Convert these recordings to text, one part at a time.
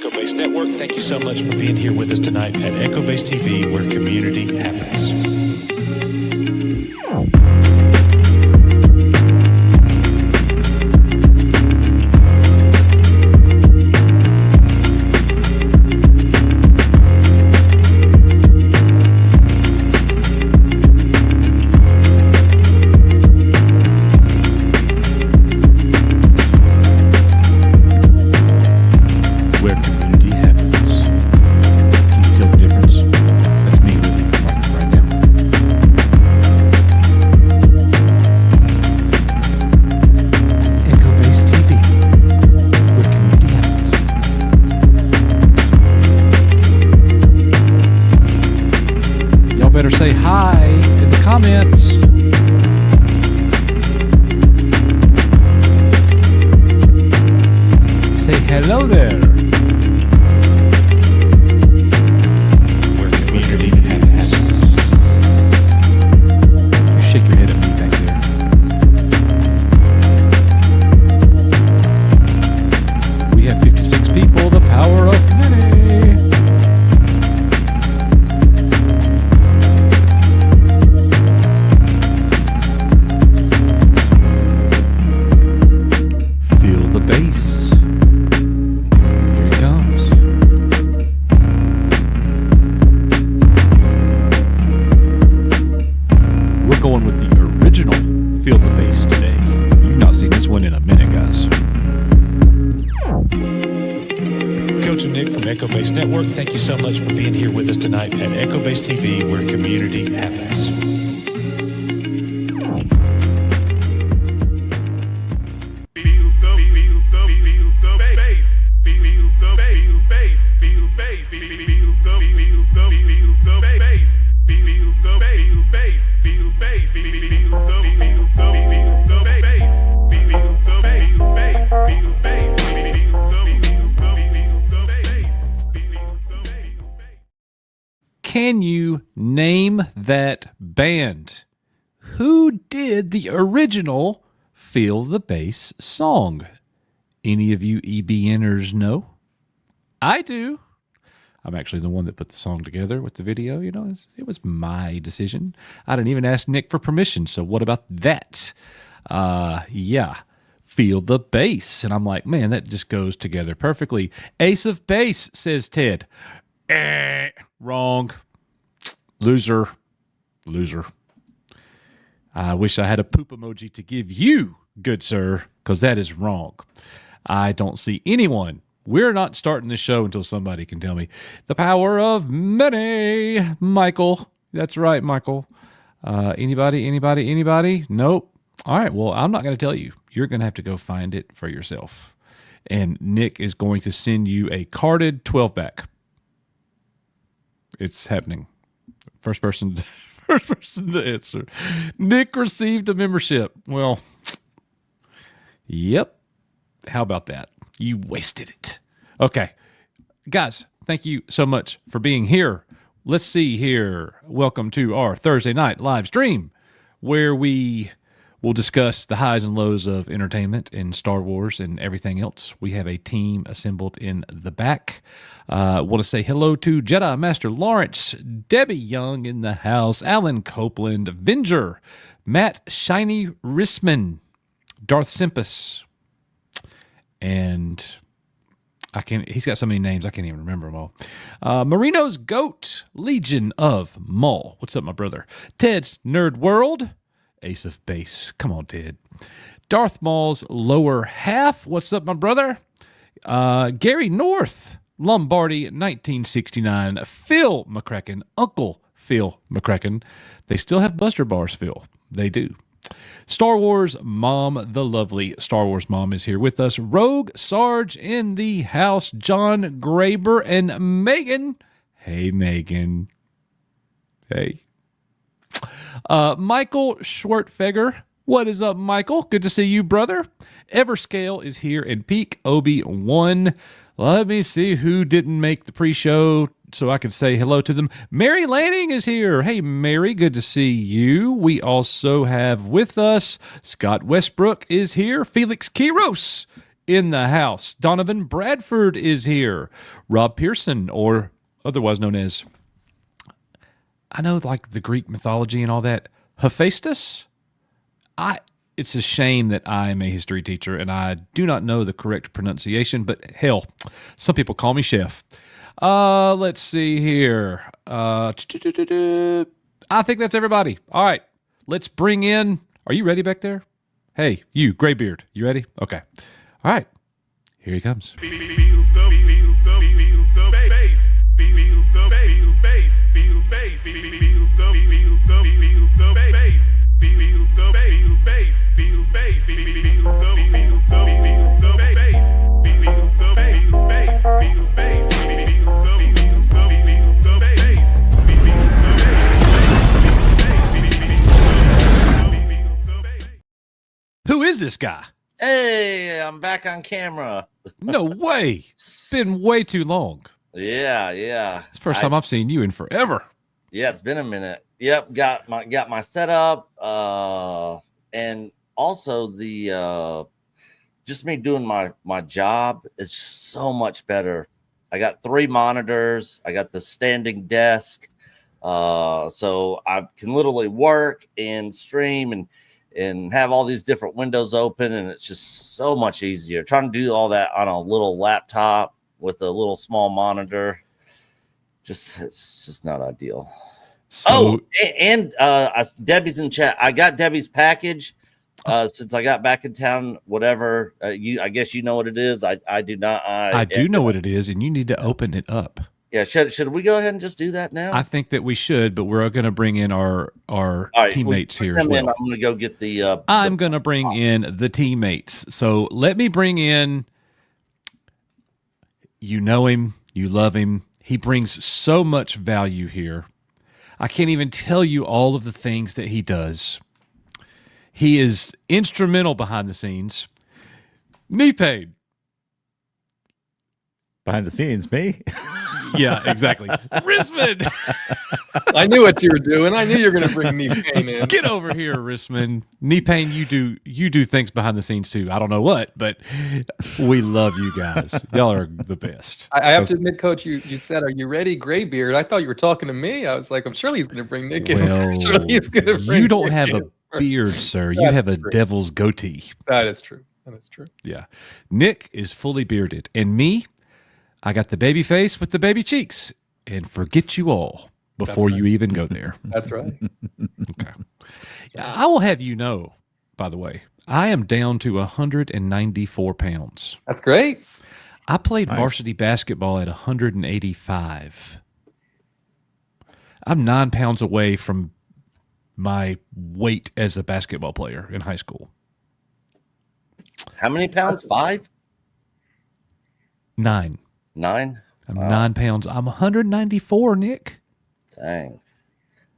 Echo Base Network. Thank you so much for being here with us tonight at Echo Base TV, where community happens. Say hi in the comments. Say hello there. Where community happens. You shake your head at me back there. We have 56 people, the power of many. Bass. Here it comes. We're going with the original Feel the Bass today. You've not seen this one in a minute, guys. Coach and Nick from Echo Base Network, thank you so much for being here with us tonight at Echo Base TV, where community happens. Can you name that band? Who did the original Feel the Bass song? Any of you EBNers know? I do. I'm actually the one that put the song together with the video. You know, it was my decision. I didn't even ask Nick for permission. So what about that? Yeah, Feel the Bass. And I'm like, man, that just goes together perfectly. Ace of Base, says Ted. Wrong. Loser. I wish I had a poop emoji to give you, good sir, because that is wrong. I don't see anyone. We're not starting this show until somebody can tell me. The power of many. Michael. That's right, Michael. Anybody? Nope. All right, well, I'm not going to tell you. You're going to have to go find it for yourself. And Nick is going to send you a carded 12-pack. It's happening. First person to answer. Nick received a membership. Well, yep. How about that? You wasted it. Okay. Guys, thank you so much for being here. Let's see here. Welcome to our Thursday night live stream, where we will discuss the highs and lows of entertainment and Star Wars and everything else. We have a team assembled in the back. Want to say hello to Jedi Master Lawrence, Debbie Young in the house, Alan Copeland, Venger, Matt Shiny Risman, Darth Simpus, and he's got so many names I can't even remember them all. Marino's Goat, Legion of Maul. What's up, my brother? Ted's Nerd World, Ace of Base. Come on, Ted. Darth Maul's Lower Half. What's up, my brother? Gary North, Lombardi 1969. Phil McCracken, Uncle Phil McCracken. They still have Buster Bars, Phil. They do. Star Wars Mom, the lovely Star Wars Mom, is here with us. Rogue Sarge in the house. John Graber and Megan. Hey, Megan. Hey. Michael Schwartfeger. What is up, Michael? Good to see you, brother. Everscale is here, and Peak Obi-Wan. Let me see who didn't make the pre-show so I can say hello to them. Mary Lanning is here. Hey, Mary, good to see you. We also have with us Scott Westbrook is here. Felix Quiros in the house. Donovan Bradford is here. Rob Pearson, or otherwise known as, I know like the Greek mythology and all that, Hephaestus. It's a shame that I am a history teacher and I do not know the correct pronunciation, but hell, some people call me chef. Let's see here. I think that's everybody. All right, let's bring in. Are you ready back there? Hey, you, Graybeard, you ready? Okay. All right, here he comes. Who is this guy? Hey, I'm back on camera. No way. Been way too long. Yeah. It's the first time I've seen you in forever. Yeah, it's been a minute. Yep, got my setup, and also the just me doing my job is so much better. I got 3 monitors. I got the standing desk, so I can literally work and stream and have all these different windows open, and it's just so much easier. Trying to do all that on a little laptop with a little small monitor, it's just not ideal. So, Debbie's in chat. I got Debbie's package since I got back in town. Whatever I guess you know what it is. I do not. I do know what it is, and you need to open it up. Yeah, should we go ahead and just do that now? I think that we should, but we're going to bring in our teammates here as well. I'm going to go get the. I'm going to bring in the teammates. So let me bring in. You know him, you love him. He brings so much value here. I can't even tell you all of the things that he does. He is instrumental behind the scenes. Knee pain. Behind the scenes, me? Yeah, exactly. Risman. I knew what you were doing. I knew you were going to bring knee pain in. Get over here, Risman. Knee pain, you do things behind the scenes too. I don't know what, but we love you guys. Y'all are the best. I have to admit, Coach, you said, "Are you ready, Graybeard?" I thought you were talking to me. I was like, "I'm sure he's going to bring Nick in." Well, Surely he's going to bring you don't Nick have in. a beard, sir. You have a true. devil's goatee. That is true. That is true. Yeah. Nick is fully bearded. And me, I got the baby face with the baby cheeks. And forget you all before you even go there. That's right. Okay. I will have you know, by the way, I am down to 194 pounds. That's great. I played Nice. varsity basketball at 185. I'm 9 pounds away from my weight as a basketball player in high school. How many pounds? 5? 9. 9? I'm 9 pounds. I'm 194, Nick. Dang.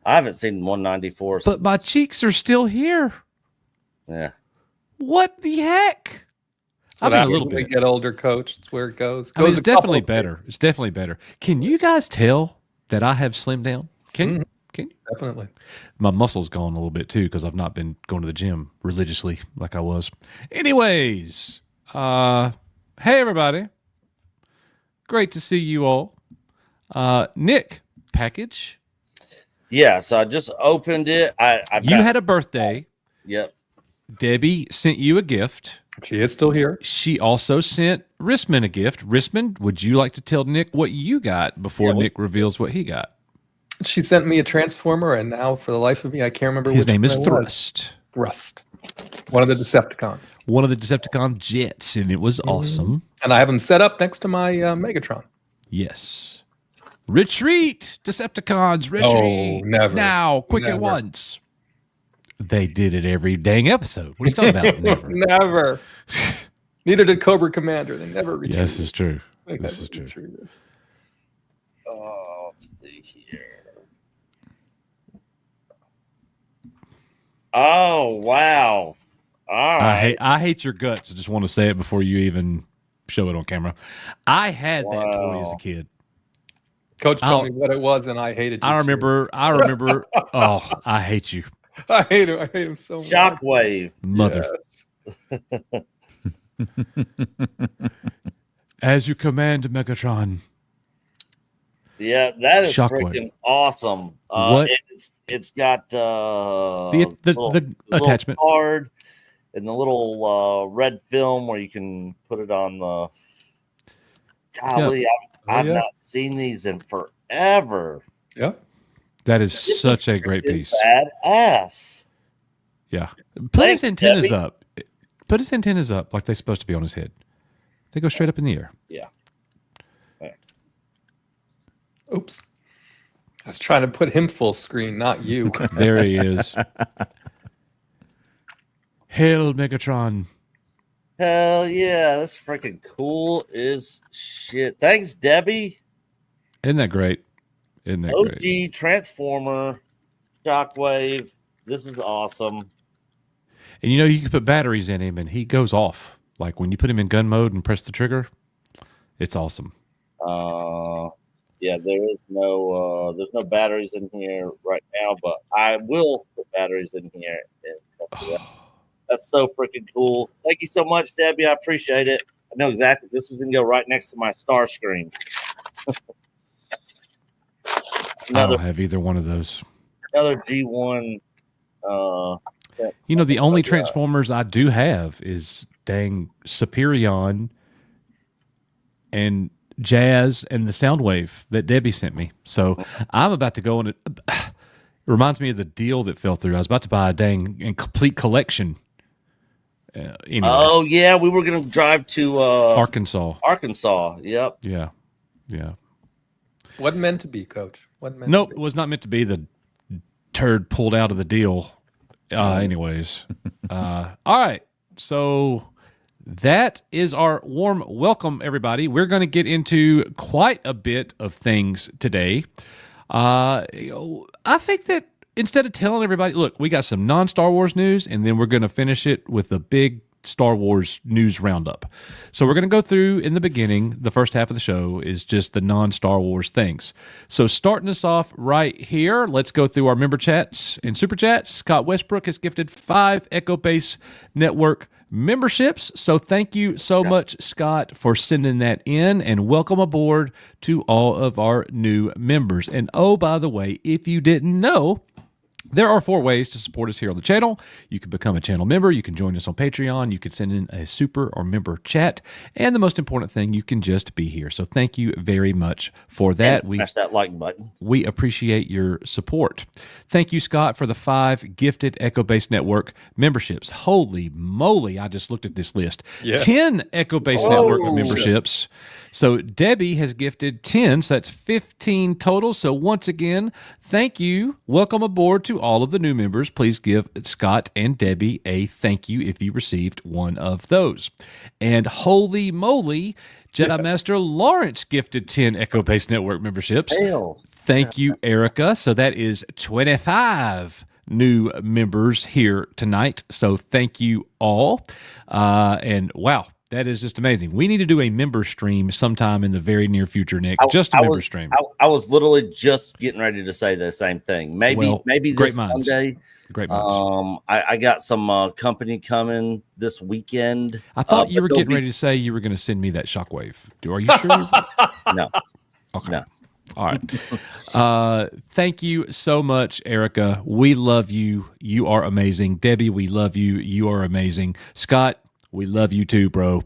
I haven't seen 194. But my cheeks are still here. Yeah. What the heck? I What mean, a happens little when we bit. get older, Coach. That's where it goes. I mean, Goes it's a couple definitely of better. It's definitely better. Can you guys tell that I have slimmed down? Can you? ways. Definitely. My muscle's gone a little bit too because I've not been going to the gym religiously like I was. Anyways, hey everybody. Great to see you all. Nick, package. Yeah, so I just opened it. You had a birthday. Yep. Debbie sent you a gift. She is still here. She also sent Risman a gift. Risman, would you like to tell Nick what you got before Nick reveals what he got? She sent me a transformer, and now for the life of me, I can't remember His which name one is it was. Thrust. Thrust. One of the Decepticons. One of the Decepticon jets, and it was awesome. And I have him set up next to my Megatron. Yes. Retreat, Decepticons, retreat. Oh, never. Now, quick at Never. once. They did it every dang episode. What are you talking about? Never. Never. Neither did Cobra Commander. They never retreated. Yes, this is true. They This never is true. retreated. Oh, let's see here. Oh, wow. All right. I hate your guts. I just want to say it before you even show it on camera. I had that toy as a Wow. kid. Coach told I'll- me what it was, and I hated it. I remember. Oh, I hate you, I hate him. I hate him so much. Shockwave. mother. Yes. As you command, Megatron. Yeah, that is Shockwave. freaking awesome. What? It's got The little attachment. card and the little red film where you can put it on the. Golly, I've yeah. not seen these in forever. Yep. That is This such is a great freaking piece. Badass. Yeah. Put his Thanks, antennas Debbie. up. Put his antennas up like they're supposed to be on his head. They go straight up in the air. Yeah. Oops. I was trying to put him full screen, not you. There he is. Hail, Megatron. Hell yeah, that's freaking cool as shit. Thanks, Debbie. Isn't that great? Isn't that great? OG Transformer, Shockwave. This is awesome. And you know, you can put batteries in him and he goes off. Like when you put him in gun mode and press the trigger, it's awesome. Yeah, there's no batteries in here right now, but I will put batteries in here. And that's so freaking cool. Thank you so much, Debbie. I appreciate it. I know exactly. This is gonna go right next to my star screen. I don't have either one of those. Another G1. You know, the only Transformers I do have is dang Superion and Jazz and the Soundwave that Debbie sent me. So I'm about to go on it. It reminds me of the deal that fell through. I was about to buy a dang and complete collection. Anyways, Oh yeah, we were gonna drive to Arkansas. Arkansas. Yep. Yeah. Wasn't meant to be, Coach. Wasn't meant Nope, to it was not meant to be. The turd pulled out of the deal. Anyways. All right. So that is our warm welcome, everybody. We're going to get into quite a bit of things today. I think that instead of telling everybody, look, we got some non-Star Wars news, and then we're going to finish it with the big Star Wars news roundup. So we're going to go through in the beginning. The first half of the show is just the non-Star Wars things. So starting us off right here, let's go through our member chats and super chats. Scott Westbrook has gifted 5 Echo Base Network memberships. So thank you so much, Scott, for sending that in, and welcome aboard to all of our new members. And oh, by the way, if you didn't know, there are 4 ways to support us here on the channel. You can become a channel member. You can join us on Patreon. You can send in a super or member chat. And the most important thing, you can just be here. So thank you very much for that. And smash that like button. We appreciate your support. Thank you, Scott, for the 5 gifted Echo Base Network memberships. Holy moly, I just looked at this list. Yes. 10 Echo Base Network memberships. So Debbie has gifted 10, so that's 15 total. So once again, thank you. Welcome aboard to all of the new members. Please give Scott and Debbie a thank you if you received one of those. And holy moly, Jedi Master Lawrence gifted 10 Echo Base Network memberships. Hell. Thank you, Erica. So that is 25 new members here tonight. So thank you all. And wow, that is just amazing. We need to do a member stream sometime in the very near future, Nick. Just a member stream. I was literally just getting ready to say the same thing. Maybe great this minds. Sunday. Great minds. I got some company coming this weekend. I thought you were getting ready to say you were going to send me that shockwave. Are you sure? No. Okay. No. All right. Thank you so much, Erica. We love you. You are amazing. Debbie, we love you. You are amazing. Scott, we love you too, bro.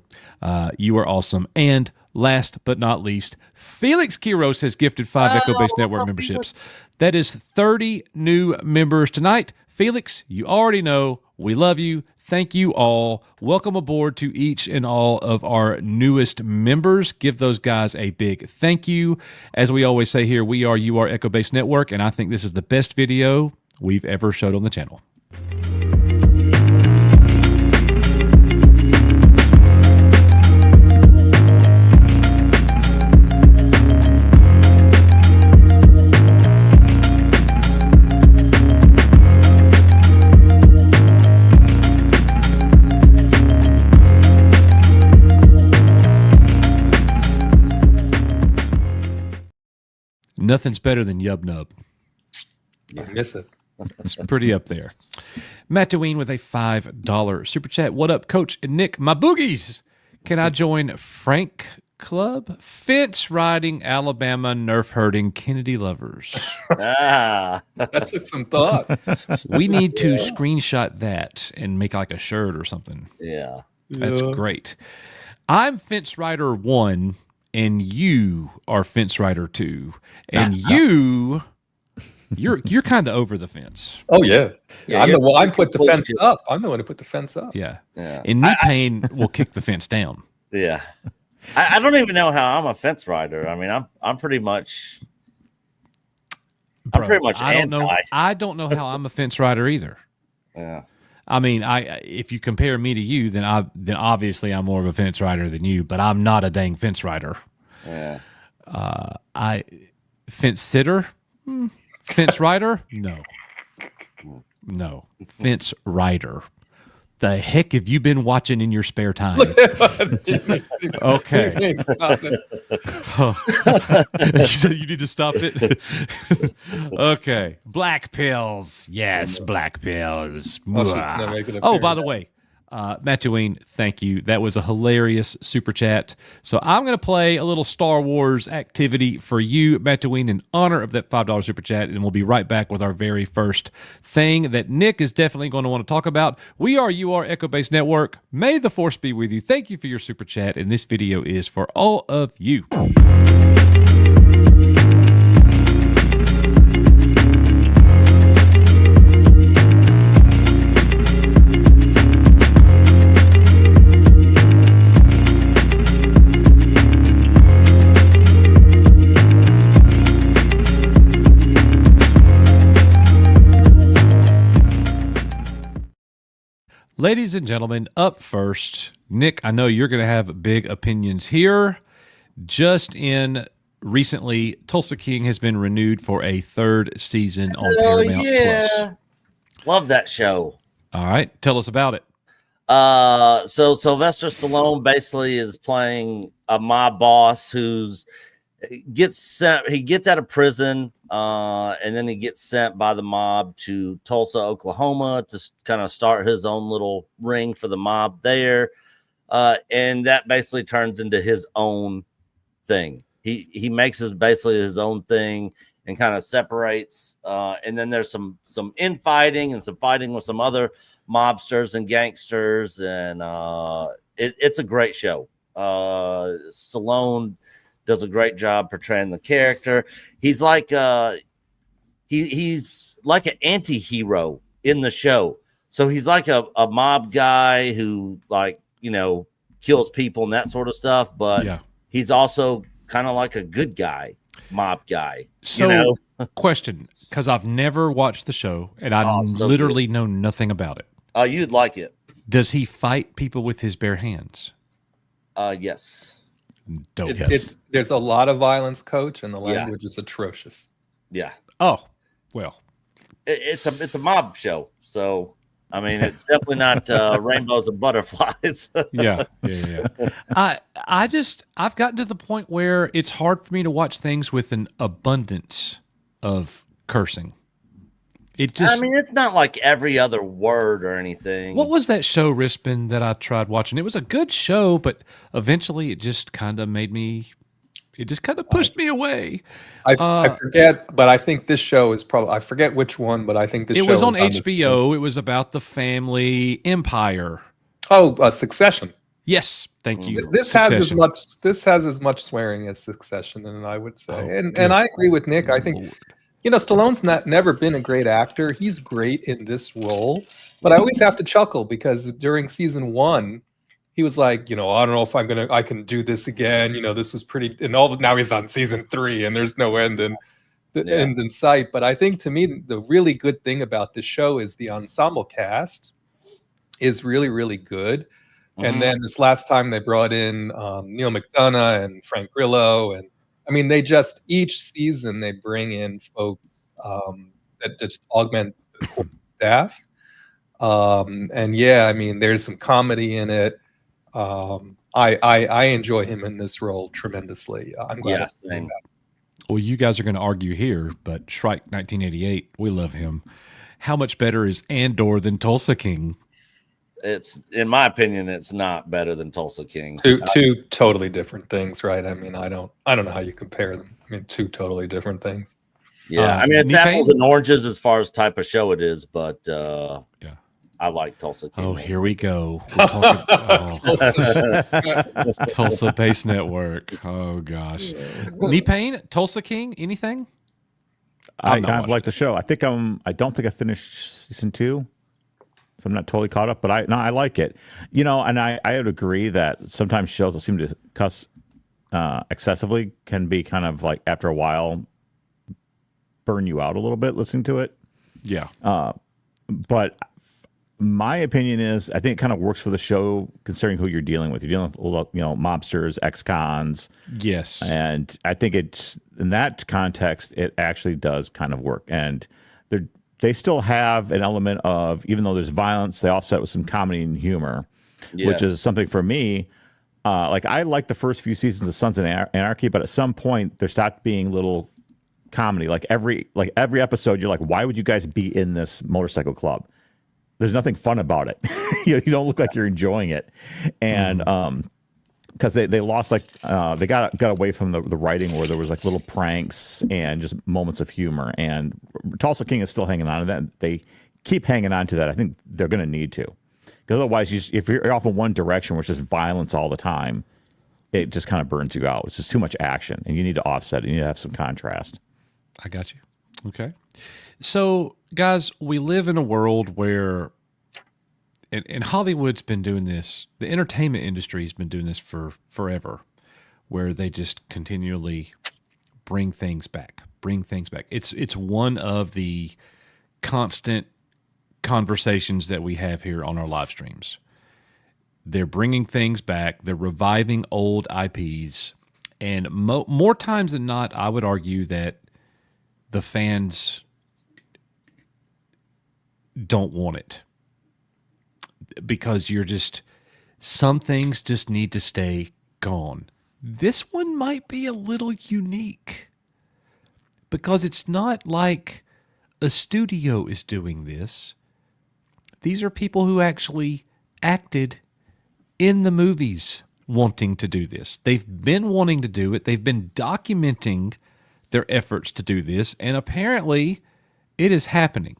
You are awesome. And last but not least, Felix Quiros has gifted 5 Echo Base Network memberships. That is 30 new members tonight. Felix, you already know we love you. Thank you all. Welcome aboard to each and all of our newest members. Give those guys a big thank you. As we always say here, we are You Are Echo Base Network, and I think this is the best video we've ever showed on the channel. Nothing's better than Yub Nub. I miss it. It's pretty up there. Matt Deween with a $5 super chat. What up, Coach and Nick? My boogies. Can I join Frank Club? Fence riding, Alabama, nerf herding, Kennedy lovers. Ah, That took some thought. We need to screenshot that and make like a shirt or something. yeah. That's great. I'm Fence Rider 1, and you are Fence Rider 2. And you're kind of over the fence. Oh yeah, Yeah, I'm you're- the one. I you're put the complete fence shit. up. I'm the one who put the fence up. Yeah. Yeah. And knee pain will kick the fence down. Yeah. I don't even know how I'm a fence rider. I mean, I'm pretty much Bro, pretty much I don't know. anti. I don't know how I'm a fence rider either. yeah. I mean, if you compare me to you, then obviously I'm more of a fence rider than you, but I'm not a dang fence rider. Yeah. I fence sitter, fence rider, no, fence rider. The heck have you been watching in your spare time? Okay. Stop it. You said you need to stop it. Okay, black pills. Yes, black pills. Oh, she's gonna make an Oh, by the appearance. way, Matt Deween, thank you. That was a hilarious super chat. So I'm going to play a little Star Wars activity for you, Matt Deween, in honor of that $5 super chat, and we'll be right back with our very first thing that Nick is definitely going to want to talk about. We are Echo Base Network. May the Force be with you. Thank you for your super chat, and this video is for all of you. Ladies and gentlemen, up first, Nick, I know you're going to have big opinions here. Just in recently, Tulsa King has been renewed for a third season on Paramount Plus. Love that show. All right, tell us about it. So Sylvester Stallone basically is playing a mob boss who's gets sent. He gets out of prison, and then he gets sent by the mob to Tulsa, Oklahoma, to kind of start his own little ring for the mob there. And that basically turns into his own thing. He makes basically his own thing and kind of separates. And then there's some infighting and some fighting with some other mobsters and gangsters, and it's a great show. Stallone does a great job portraying the character. He's like he's like an anti-hero in the show. So he's like a mob guy who, like, kills people and that sort of stuff, but Yeah. he's also kind of like a good guy, mob guy. So, question, because I've never watched the show and I so literally know nothing about it. You'd like it. Does he fight people with his bare hands? Yes. Dope. There's a lot of violence, Coach, and the Yeah. language is atrocious. Yeah. Oh, well. It's a mob show, so I mean it's definitely not rainbows and butterflies. Yeah. I've gotten to the point where it's hard for me to watch things with an abundance of cursing. It just. I mean, it's not like every other word or anything. What was that show, Rispin, that I tried watching? It was a good show, but eventually it just kind of made me. It just kind of pushed me away. I forget, but I think this show is probably, I forget which one, but I think this show It was on is HBO. It was about the family empire. Succession. Yes, thank you. This has Succession. as much swearing as Succession, and I would say, Oh, and good I agree with Nick. I think Lord. Stallone's never been a great actor. He's great in this role, but I always have to chuckle because during season 1, he was like, I don't know if I can do this again. This was pretty, and now he's on season 3, and there's no end in sight. But I think, to me, the really good thing about this show is the ensemble cast is really, really good. Mhm. And then this last time they brought in Neil McDonough and Frank Grillo, and I mean, each season they bring in folks that just augment the core staff. And yeah, I mean, there's some comedy in it. I enjoy him in this role tremendously. I'm glad. Yeah, I'm doing same. that. Well, you guys are going to argue here, but Shrike 1988, we love him. how much better is Andor than Tulsa King? It's, in my opinion, it's not better than Tulsa King. Two totally different things, right? I mean, I don't know how you compare them. I mean, two totally different things. Yeah, I mean, it's Knee apples pain? and oranges as far as type of show it is, but Yeah. I like Tulsa King. Oh, here we go. We're talking Tulsa Base Network. Oh gosh. Knee pain? Tulsa King? Anything? I've liked the show. I don't think I finished season 2, so I'm not totally caught up. But I like it. You know, and I would agree that sometimes shows that seem to cuss excessively can be kind of like, after a while, burn you out a little bit listening to it. Yeah. But my opinion is, I think it kind of works for the show, considering who you're dealing with. You're dealing with, you know, mobsters, ex-cons. Yes. And I think it's, in that context, it actually does kind of work. And they still have an element of, even though there's violence, they offset with some comedy and humor, which is something for me. Like, I like the first few seasons of Sons of Anarchy, but at some point there stopped being little comedy. Like every episode, you're like, why would you guys be in this motorcycle club? There's nothing fun about it. You don't look like you're enjoying it. And because they lost, like, they got away from the writing, where there was like little pranks and just moments of humor. And Tulsa King is still hanging on to that. They keep hanging on to that. I think they're going to need to, because otherwise, if you're off in one direction, which is violence all the time, it just kind of burns you out. It's just too much action, and you need to offset it. You need to have some contrast. I got you. Okay. So, guys, we live in a world where, and Hollywood's been doing this, the entertainment industry has been doing this for forever, where they just continually bring things back. It's one of the constant conversations that we have here on our live streams. They're bringing things back. They're reviving old IPs. And more times than not, I would argue that the fans don't want it, because some things just need to stay gone. This one might be a little unique, because it's not like a studio is doing this. These are people who actually acted in the movies wanting to do this. They've been wanting to do it. They've been documenting their efforts to do this, and apparently it is happening.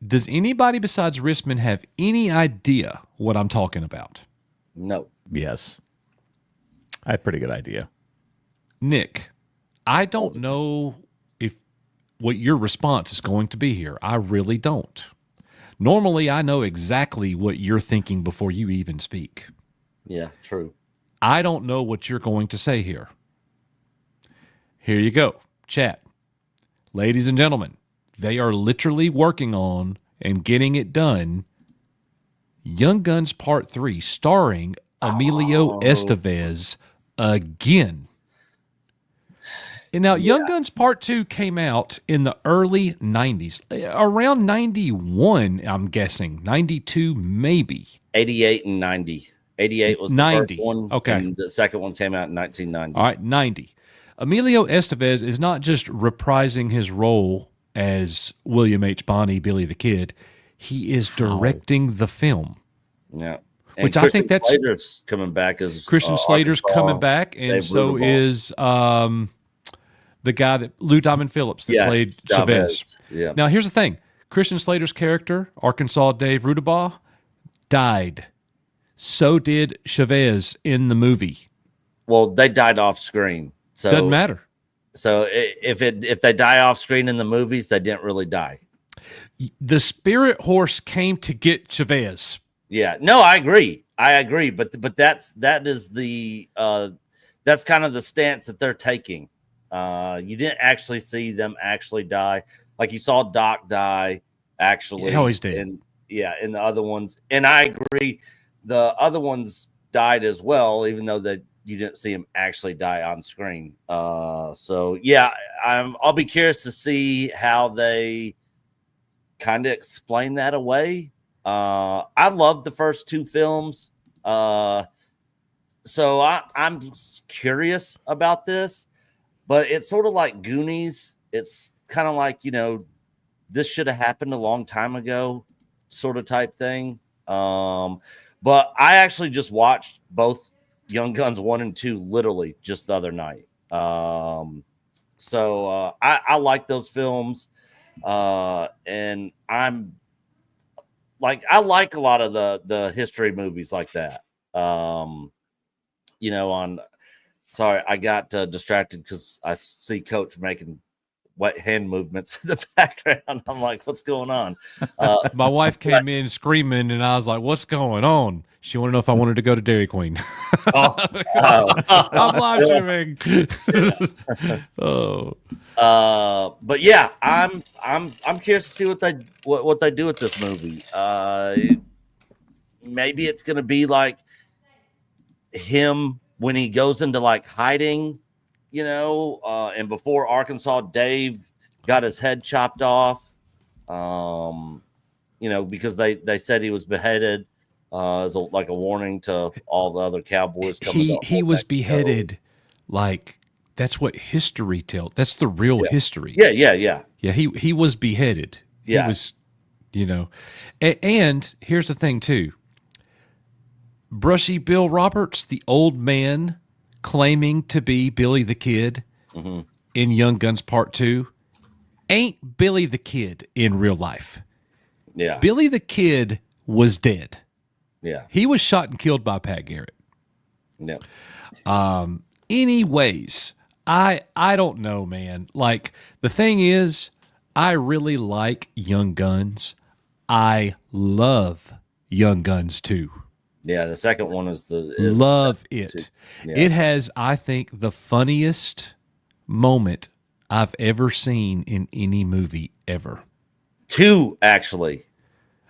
Does anybody besides Rissman have any idea what I'm talking about? No. Yes. I have a pretty good idea. Nick, I don't know what your response is going to be here. I really don't. Normally, I know exactly what you're thinking before you even speak. Yeah, true. I don't know what you're going to say here. Here you go, chat. Ladies and gentlemen, they are literally working on and getting it done. Young Guns Part 3, starring Emilio Estevez again. And now, Young Guns Part 2 came out in the early 90s. Around 91, I'm guessing. 92, maybe. 88 and 90. 88 was the 90. first one. Okay. And the second one came out in 1990. All right, 90. Emilio Estevez is not just reprising his role as William H. Bonney, Billy the Kid. He is directing the film. Yeah. Which Christian I think that's... Slater's coming back as... Christian Slater's Arkansas, coming back, and Dave so Rudabaugh. is the guy that... Lou Diamond Phillips that played Chavez. Yeah. Now, here's the thing. Christian Slater's character, Arkansas Dave Rudabaugh, died. So did Chavez in the movie. Well, they died off screen. So doesn't matter. So if they die off screen in the movies, they didn't really die. The spirit horse came to get Chavez. Yeah, no, I agree. But that's kind of the stance that they're taking. You didn't actually see them actually die. Like you saw Doc die actually. He always did. In the other ones. And I agree. The other ones died as well, even though you didn't see him actually die on screen. So yeah, I'll be curious to see how they kind of explain that away. I loved the first two films. So I'm curious about this, but it's sort of like Goonies. It's kind of like, this should have happened a long time ago, sort of type thing. But I actually just watched both Young Guns 1 and 2 literally just the other night. So I like those films. And I'm like, I like a lot of the history movies like that. You know, sorry, I got distracted because I see Coach making wet hand movements in the background. I'm like, what's going on? My wife came in screaming, and I was like, "What's going on?" She wanted to know if I wanted to go to Dairy Queen. I'm live streaming. Oh, but yeah, I'm curious to see what they do with this movie. Maybe it's gonna be like him when he goes into like hiding, you know, and before Arkansas Dave got his head chopped off, you know, because they said he was beheaded as like a warning to all the other cowboys coming. He was beheaded, like that's what history tells. That's the real history. Yeah. He was beheaded. Yeah. He was, you know, and here's the thing too. Brushy Bill Roberts, the old man claiming to be Billy the Kid in Young Guns Part 2, ain't Billy the Kid in real life. Yeah. Billy the Kid was dead. Yeah. He was shot and killed by Pat Garrett. Yeah. Anyways, I don't know, man. Like, the thing is, I really like Young Guns. I love Young Guns 2. Yeah, the second one is love it. Yeah. It has, I think, the funniest moment I've ever seen in any movie ever. 2, actually.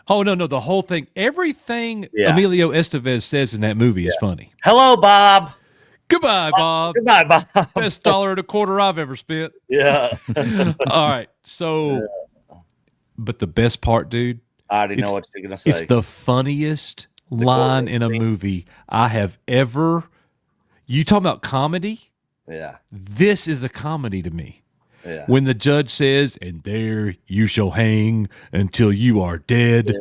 Oh, no, the whole thing. Everything Emilio Estevez says in that movie is funny. Hello, Bob. Goodbye, Bob. Goodbye, Bob. Best $1.25 I've ever spent. Yeah. All right. So, but the best part, dude. I already know what you're going to say. It's the funniest line in a movie I have ever. You talking about comedy? Yeah. This is a comedy to me. Yeah. When the judge says, "And there you shall hang until you are dead.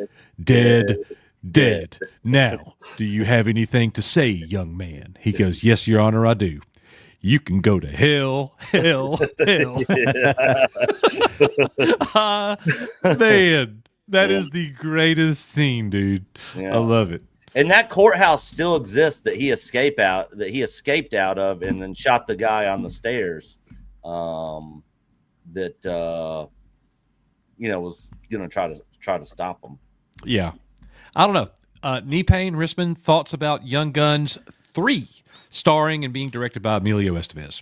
Now, do you have anything to say, young man?" He goes, "Yes, Your Honor, I do. You can go to hell. Man, that is the greatest scene, dude. Yeah. I love it. And that courthouse still exists that he escaped out of, and then shot the guy on the stairs. That you know, was gonna try to stop him. Yeah, I don't know. Knee Pain, Risman, thoughts about Young Guns 3, starring and being directed by Emilio Estevez.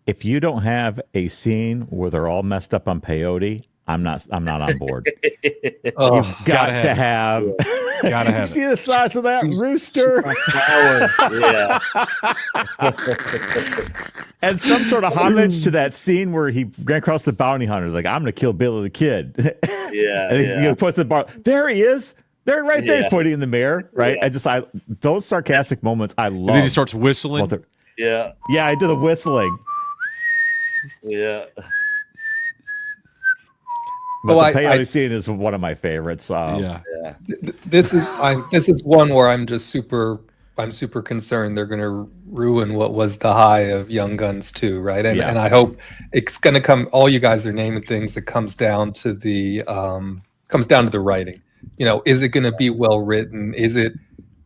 If you don't have a scene where they're all messed up on peyote, I'm not on board. You've got to have. Gotta have You see the size of that rooster? Yeah. And some sort of homage to that scene where he ran across the bounty hunter, like, I'm going to kill Billy the Kid. Yeah. And he puts the bar. There he is. There, right there. He's pointing in the mirror, right? Yeah. Those sarcastic moments, I love. And then he starts whistling. Yeah. Yeah, I did the whistling. Yeah. But the peyote scene is one of my favorites. This is one where I'm super concerned they're going to ruin what was the high of Young Guns 2, right? And I hope it's going to come. All you guys are naming things that comes down to the writing. You know, is it going to be well written? Is it,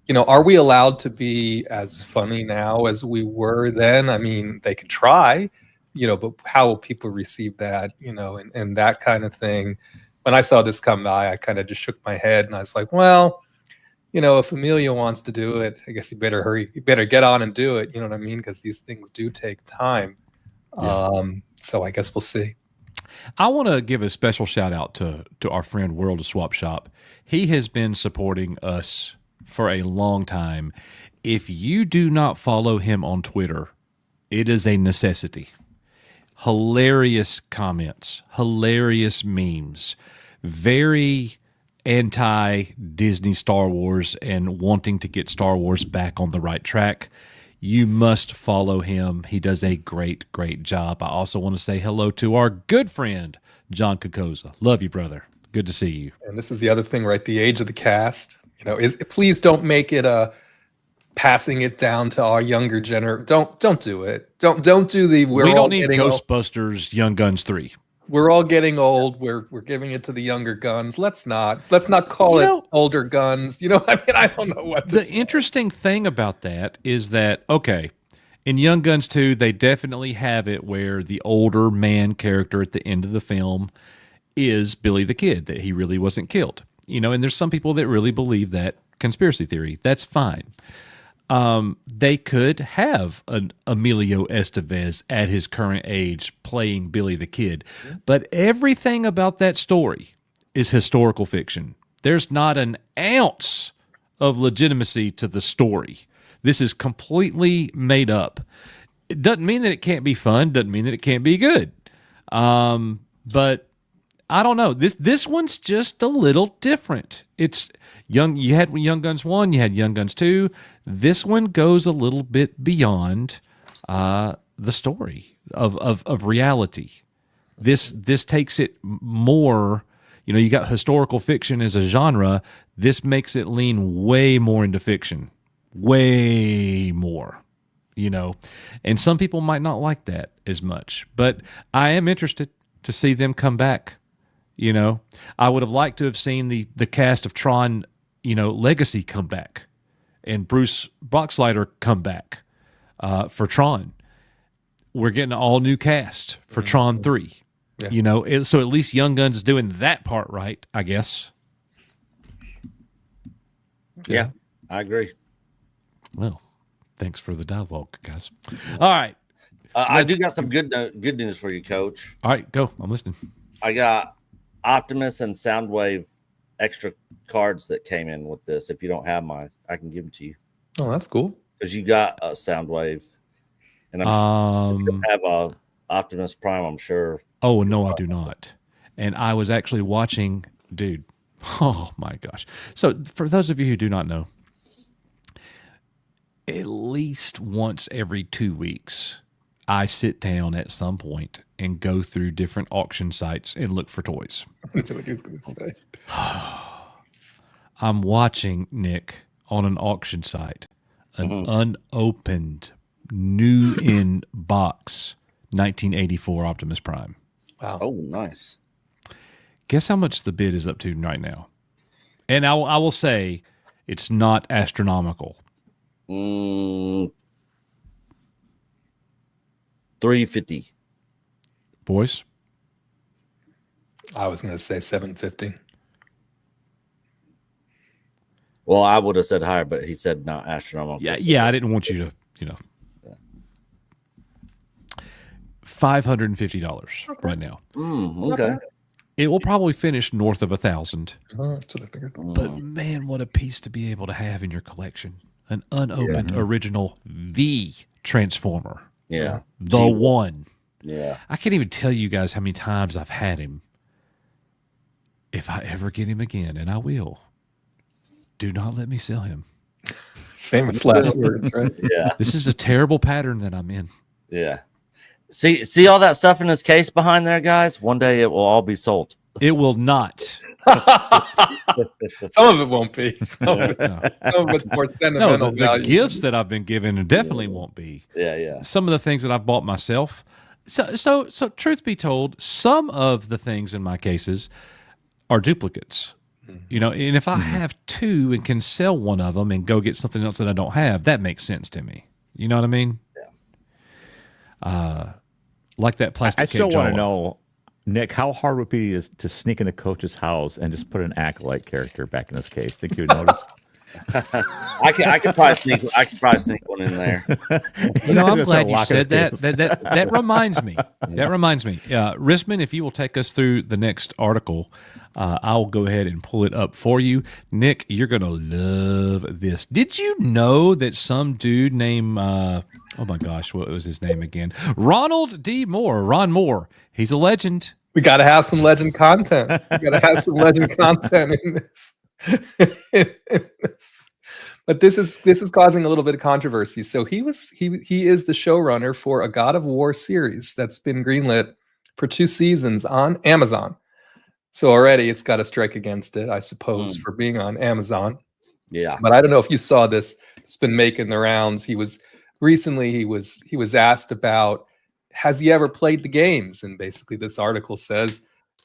you know, are we allowed to be as funny now as we were then? I mean, they could try, you know, but how will people receive that, you know, and that kind of thing. When I saw this come by, I kind of just shook my head and I was like, well, you know, if Emilio wants to do it, I guess he better hurry. He better get on and do it. You know what I mean? Because these things do take time. Yeah. So I guess we'll see. I want to give a special shout out to our friend World of Swap Shop. He has been supporting us for a long time. If you do not follow him on Twitter, it is a necessity. Hilarious comments, hilarious memes, very anti-Disney Star Wars and wanting to get Star Wars back on the right track. You must follow him. He does a great, great job. I also want to say hello to our good friend, John Kokoza. Love you, brother. Good to see you. And this is the other thing, right? The age of the cast. Please don't make it passing it down to our younger Don't do it. Don't do the. We don't need Ghostbusters Young Guns 3. We're all getting old. We're giving it to the younger guns. Let's not call it older guns. I don't know what to say. The interesting thing about that is that, okay, in Young Guns 2, they definitely have it where the older man character at the end of the film is Billy the Kid, that he really wasn't killed. And there's some people that really believe that conspiracy theory. That's fine. They could have an Emilio Estevez at his current age playing Billy the Kid, but everything about that story is historical fiction. There's not an ounce of legitimacy to the story. This is completely made up. It doesn't mean that it can't be fun. Doesn't mean that it can't be good. But I don't know. This one's just a little different. It's young. You had Young Guns 1, you had Young Guns 2. This one goes a little bit beyond the story of reality. This takes it more. You got historical fiction as a genre. This makes it lean way more into fiction, way more. And some people might not like that as much, but I am interested to see them come back. I would have liked to have seen the cast of Tron, Legacy come back, and Bruce Boxleiter come back for Tron. We're getting an all new cast for Tron 3. Yeah. So at least Young Guns is doing that part right, I guess. Yeah, I agree. Well, thanks for the dialogue, guys. All right. I do got some good news for you, Coach. All right, go. I'm listening. I got Optimus and Soundwave extra cards that came in with this. If you don't have mine, I can give them to you. Oh, that's cool. Because you got a Soundwave, and I'm sure you have a Optimus Prime, I'm sure. Oh no, I do not. And I was actually watching, dude. Oh my gosh! So for those of you who do not know, at least once every 2 weeks, I sit down at some point and go through different auction sites and look for toys. That's what he was going to say. I'm watching, Nick, on an auction site, an unopened, new in box 1984 Optimus Prime. Wow. Oh, nice. Guess how much the bid is up to right now? And I will say it's not astronomical. $350. Boys? I was going to say $750. Well, I would have said higher, but he said not astronomical. Yeah, I didn't want you to, $550 right now. Okay. It will probably finish north of 1,000. That's what I figured. But man, what a piece to be able to have in your collection. An unopened original, the Transformer. Yeah. The one. Yeah. I can't even tell you guys how many times I've had him. If I ever get him again, and I will, do not let me sell him. Famous last words, right? Yeah. This is a terrible pattern that I'm in. Yeah. See all that stuff in this case behind there, guys? One day it will all be sold. It will not. Some of it won't be. Some of it's more sentimental the value. gifts that I've been given definitely won't be. Yeah. Some of the things that I've bought myself. So truth be told, some of the things in my cases are duplicates. And if I have two and can sell one of them and go get something else that I don't have, that makes sense to me. You know what I mean? Yeah. Like that plastic. I still cake want to Jawa. know, Nick, how hard would it be to sneak into Coach's house and just put an acolyte character back in his case? Think you would notice? I could probably sneak one in there. I'm glad you said that. That reminds me. That reminds me. Risman, if you will take us through the next article, I'll go ahead and pull it up for you. Nick, you're going to love this. Did you know that some dude named, oh my gosh, what was his name again? Ronald D. Moore. Ron Moore. He's a legend. We got to have some legend content. We got to have some legend content in this. But this is causing a little bit of controversy. So he is the showrunner for a God of War series that's been greenlit for 2 seasons on Amazon. So already it's got a strike against it, I suppose, for being on Amazon. Yeah. But I don't know if you saw this. It's been making the rounds. He was asked about, has he ever played the games? And basically this article says,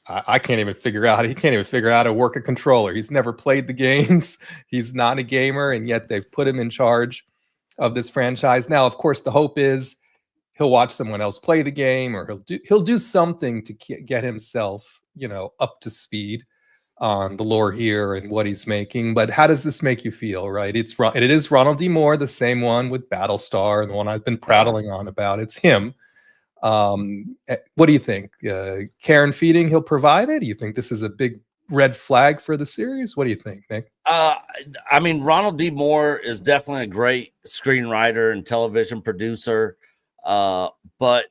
I can't even figure out. He can't even figure out how to work a controller. He's never played the games. He's not a gamer, and yet they've put him in charge of this franchise. Now, of course, the hope is he'll watch someone else play the game, or he'll do something to get himself, up to speed on the lore here and what he's making. But how does this make you feel? Right? It is Ronald D. Moore, the same one with Battlestar, and the one I've been prattling on about. It's him. What do you think? Care and feeding, he'll provide it? Do you think this is a big red flag for the series? What do you think, Nick? I mean, Ronald D. Moore is definitely a great screenwriter and television producer, but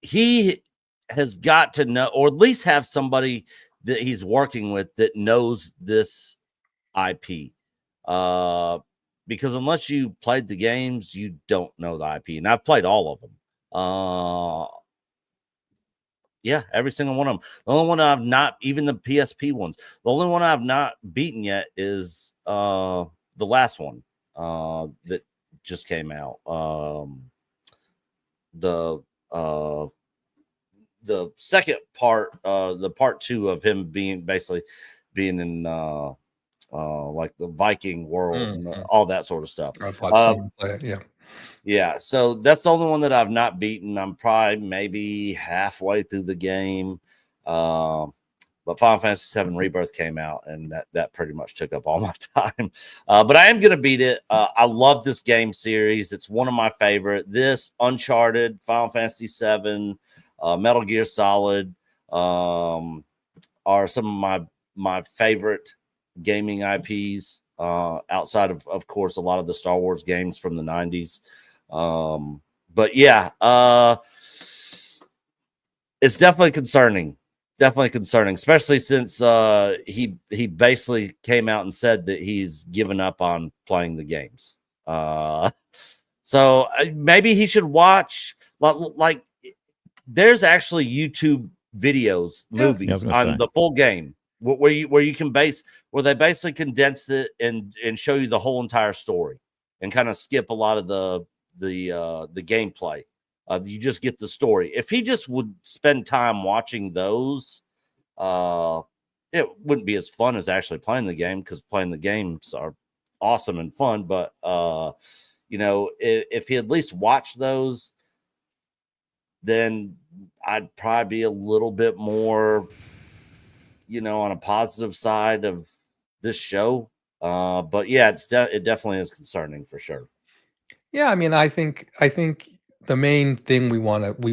he has got to know, or at least have somebody that he's working with that knows this IP. Because unless you played the games, you don't know the IP. And I've played all of them. Yeah, every single one of them. The only one I've not, even the PSP ones, the only one I've not beaten yet is the last one that just came out. The second part, the part 2 of him being in like the Viking world and all that sort of stuff. I've watched someone play it, yeah. Yeah, so that's the only one that I've not beaten. I'm probably maybe halfway through the game. But Final Fantasy VII Rebirth came out, and that pretty much took up all my time. But I am going to beat it. I love this game series. It's one of my favorite. This, Uncharted, Final Fantasy VII, Metal Gear Solid are some of my favorite gaming IPs, outside of course, a lot of the Star Wars games from the 90s. But yeah, it's definitely concerning, especially since he basically came out and said that he's given up on playing the games. So maybe he should watch, like there's actually YouTube videos, movies on the full game where you can where they basically condense it and show you the whole entire story and kind of skip a lot of the gameplay. You just get the story. If he just would spend time watching those, it wouldn't be as fun as actually playing the game, because playing the games are awesome and fun. But if he at least watched those, then I'd probably be a little bit more, on a positive side of this show. But yeah, it definitely is concerning for sure. Yeah, I mean, I think the main thing we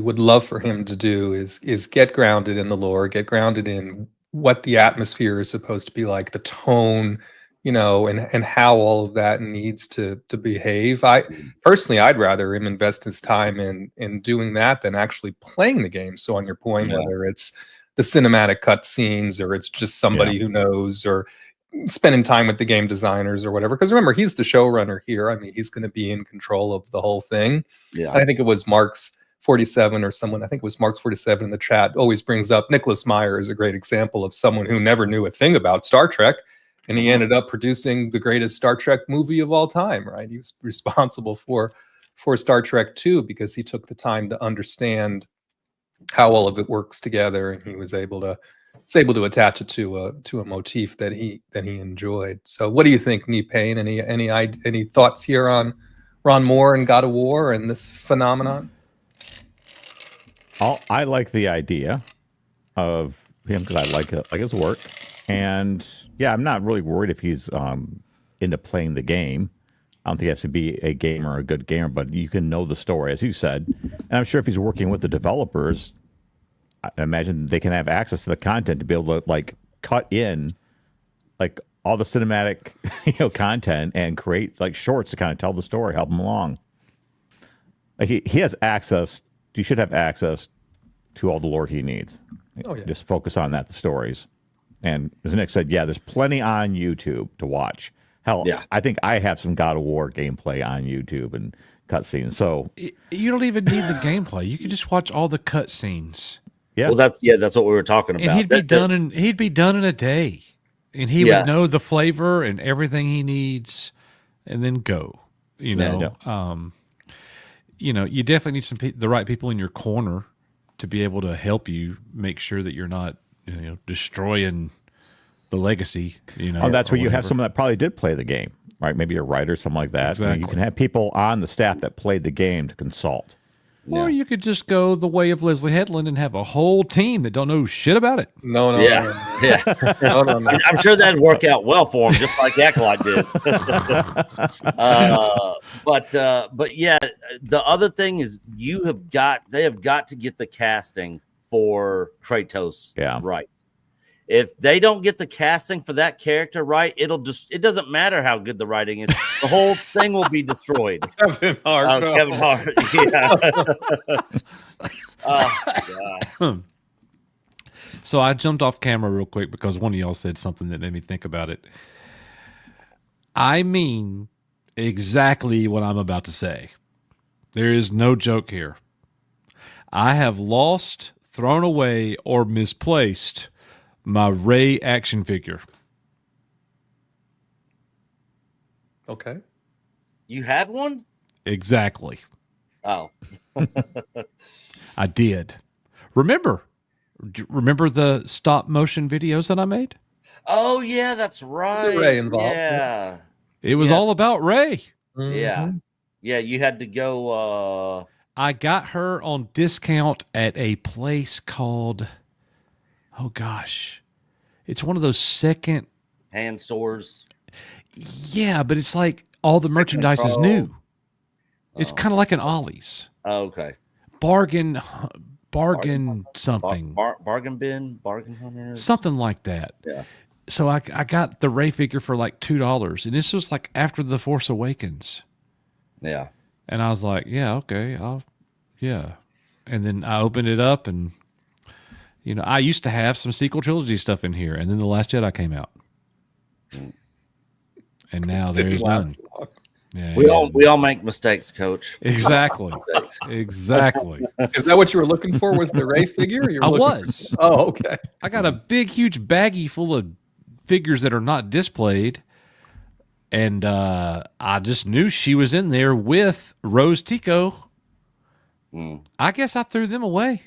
would love for him to do is get grounded in the lore, get grounded in what the atmosphere is supposed to be like, the tone, and how all of that needs to behave. Personally, I'd rather him invest his time in doing that than actually playing the game. So on your point, whether it's the cinematic cutscenes or it's just somebody who knows, or spending time with the game designers or whatever. Because remember, he's the showrunner here. I mean, he's going to be in control of the whole thing. Yeah. And I think it was Mark's 47 or someone, I think it was Mark's 47 in the chat, always brings up Nicholas Meyer is a great example of someone who never knew a thing about Star Trek. And he ended up producing the greatest Star Trek movie of all time, right? He was responsible for Star Trek 2 because he took the time to understand how all of it works together, and he was able to attach it to a motif that he enjoyed. So what do you think, Nee Payne? Any thoughts here on Ron Moore and God of War and this phenomenon? I like the idea of him because I like his work. And yeah, I'm not really worried if he's into playing the game. I don't think he has to be a gamer or a good gamer, but you can know the story, as you said. And I'm sure if he's working with the developers, I imagine they can have access to the content to be able to like cut in like all the cinematic content and create like shorts to kind of tell the story, help him along. Like he has access. You should have access to all the lore he needs. Oh, yeah. Just focus on that, the stories. And as Nick said, yeah, there's plenty on YouTube to watch. Hell, Yeah. I think I have some God of War gameplay on YouTube and cutscenes. So You don't even need the gameplay. You can just watch all the cutscenes, yeah, Well, that's what we were talking about. and he'd be That's- done in a day, and he Yeah. would know the flavor and everything he needs, and then go. You know, you definitely need the right people in your corner to be able to help you make sure that you're not, destroying the legacy. Oh, that's or where you have whatever. someone that probably did play the game, right? Maybe a writer, something like that. And you Exactly. can have people on the staff that played the game to consult. Or you could just go the way of Leslie Headland and have a whole team that don't know shit about it. No, Yeah. no, no, no. I'm sure that'd work out well for him, just like Acolyte did. But yeah, the other thing is they have got to get the casting for Kratos right. If they don't get the casting for that character right, it doesn't matter how good the writing is. The whole thing will be destroyed. Kevin Hart. no. Kevin Hart. Yeah. Oh, God. So I jumped off camera real quick because one of y'all said something that made me think about it. I mean exactly what I'm about to say. There is no joke here. I have lost, thrown away, or misplaced my Ray action figure. Okay. You had one? Exactly. Oh, I did. Remember the stop motion videos that I made? oh yeah, that's right. Ray involved, Yeah, It was Yeah. all about Ray. yeah, yeah. You had to go. I got her on discount at a place called, oh gosh, it's one of those second. Hand stores. Yeah, but it's like all the Second merchandise is Pro. new. It's Oh. kind of like an Ollie's Oh, okay. bargain Bargain something, bargain bin, bargain hunter. something like that. Yeah. So I got the Ray figure for like $2, and this was like after the Force Awakens, Yeah. and I was like, yeah, okay, yeah. And then I opened it up, and I used to have some sequel trilogy stuff in here, and then The Last Jedi came out, and now there's none. Yeah, We all make mistakes, Coach. exactly, Mistakes. exactly. Is that what you were looking for? Was the Ray figure? You were I looking was. For... Oh, okay. I got a big, huge baggie full of figures that are not displayed, and I just knew she was in there with Rose Tico. I guess I threw them away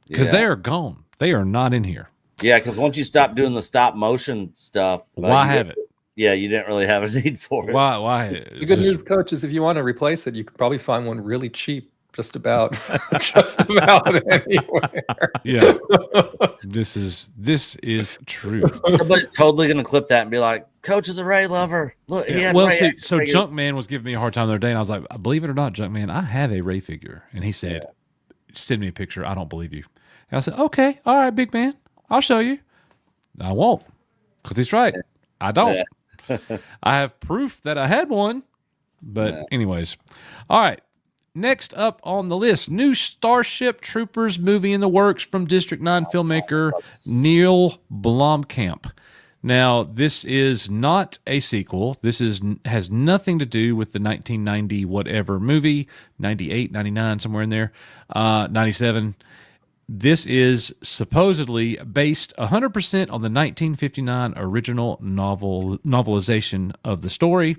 because Yeah. they are gone. They are not in here. Yeah, because once you stop doing the stop motion stuff, Why you have didn't- it? Yeah, you didn't really have a need for it. Why? The good news, Coach, is if you want to replace it, you could probably find one really cheap, just about, just about anywhere. Yeah, this is true. Somebody's totally gonna clip that and be like, "Coach is a Ray lover. Look, he had Well, Ray see, action so figures." Junkman was giving me a hard time the other day, and I was like, believe it or not, Junkman, I have a Ray figure. And he said, send me a picture. I don't believe you. And I said, okay, all right, big man. I'll show you. I won't, because he's right. I don't. Yeah. I have proof that I had one. But anyways, all right. Next up on the list, new Starship Troopers movie in the works from District 9 filmmaker Neil Blomkamp. Now, this is not a sequel. This has nothing to do with the 1990 whatever movie, 98, 99, somewhere in there, 97. This is supposedly based 100% on the 1959 original novelization of the story.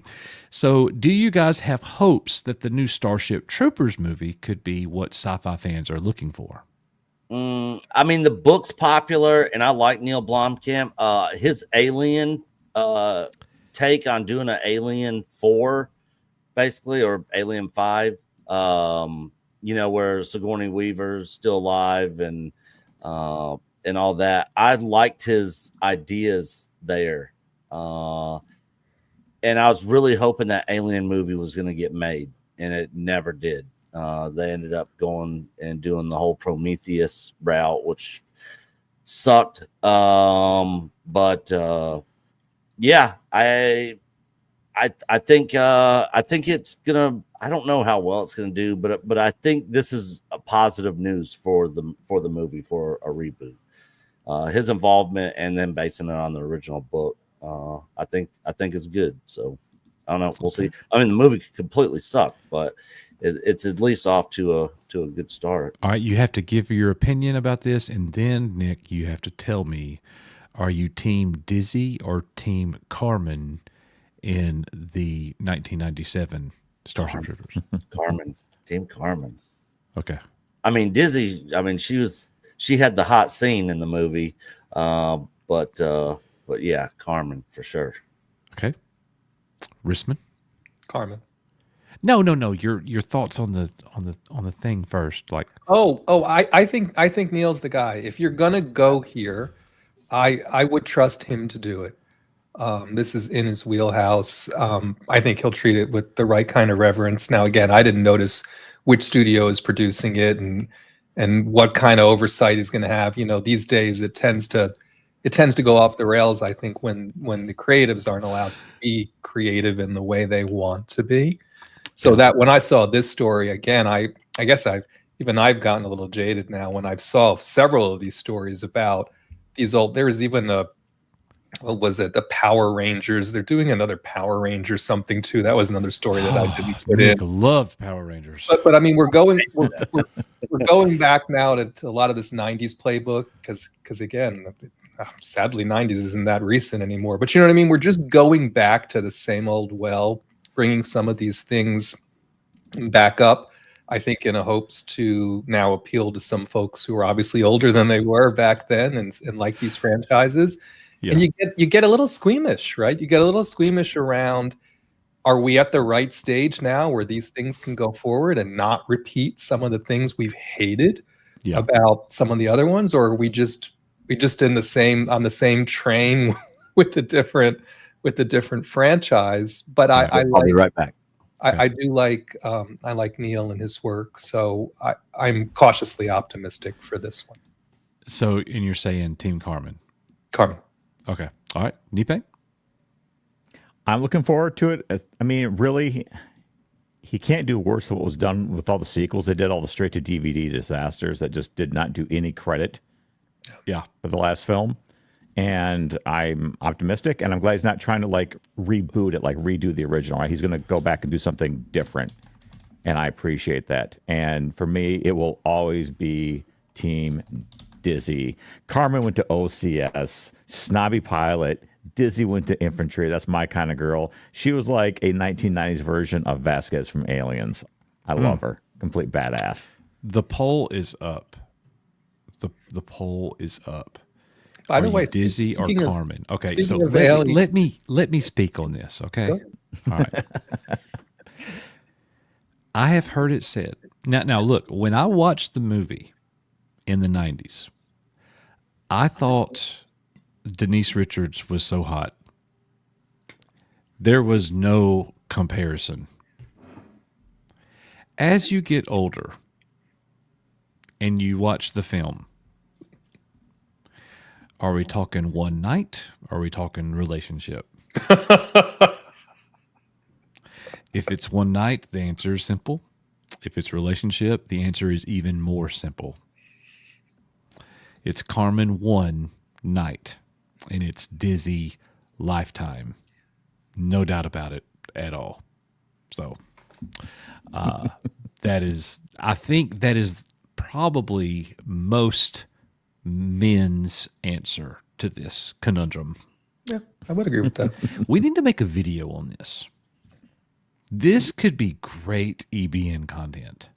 So, do you guys have hopes that the new Starship Troopers movie could be what sci-fi fans are looking for? I mean, the book's popular, and I like Neil Blomkamp. His Alien take on doing an Alien 4, basically, or Alien 5. Where Sigourney Weaver's still alive and all that. I liked his ideas there. And I was really hoping that Alien movie was going to get made, and it never did. They ended up going and doing the whole Prometheus route, which sucked. Yeah, I think it's gonna. I don't know how well it's gonna do, but I think this is a positive news for the movie, for a reboot. His involvement and then basing it on the original book I think it's good. So I don't know. We'll see. I mean, the movie could completely suck, but it's at least off to a good start. All right, you have to give your opinion about this, and then Nick, you have to tell me: are you Team Dizzy or Team Carmen in the 1997 Starship Troopers? Team Carmen. Okay. I mean, Dizzy. I mean, she had the hot scene in the movie, but yeah, Carmen for sure. Okay. Rissman? Carmen. No. Your thoughts on the thing first. Like, I think Neil's the guy. If you're gonna go here, I would trust him to do it. This is in his wheelhouse. I think he'll treat it with the right kind of reverence. Now, again, I didn't notice which studio is producing it and what kind of oversight he's going to have. You know, these days it tends to go off the rails, I think, when the creatives aren't allowed to be creative in the way they want to be. So that when I saw this story again, I guess I've gotten a little jaded now when I've saw several of these stories about these old. There was even what was it? The Power Rangers. They're doing another Power Ranger something too. That was another story that I didn't put Nick in. loved Power Rangers. But I mean, we're going back now to a lot of this '90s playbook because again, sadly, '90s isn't that recent anymore. But you know what I mean? We're just going back to the same old well, bringing some of these things back up. I think in a hopes to now appeal to some folks who are obviously older than they were back then and like these franchises. Yeah. And you get a little squeamish, right? You get a little squeamish around, are we at the right stage now where these things can go forward and not repeat some of the things we've hated about some of the other ones? Or are we just on the same train with the different franchise? But I'll be right back. I do like I like Neil and his work, so I'm cautiously optimistic for this one. So, and you're saying Team Carmen? Carmen. Okay. All right. Nipe? I'm looking forward to it. I mean, really, he can't do worse than what was done with all the sequels. They did all the straight to DVD disasters that just did not do any credit. Yeah. For the last film. And I'm optimistic, and I'm glad he's not trying to like reboot it, like redo the original. Right? He's going to go back and do something different, and I appreciate that. And for me, it will always be Team Dizzy. Carmen went to OCS, snobby pilot. Dizzy went to infantry. That's my kind of girl. She was like a 1990s version of Vasquez from Aliens. I love her. Complete badass. The poll is up. The poll is up. By the way, Dizzy or Carmen? Okay, so let me speak on this. Okay, all right. I have heard it said. Now look. When I watched the movie in the '90s, I thought Denise Richards was so hot. There was no comparison. As you get older and you watch the film, are we talking one night? Are we talking relationship? If it's one night, the answer is simple. If it's relationship, the answer is even more simple. It's Carmen one night, and it's Dizzy lifetime. No doubt about it at all. So I think that is probably most men's answer to this conundrum. Yeah, I would agree with that. We need to make a video on this. This could be great EBN content.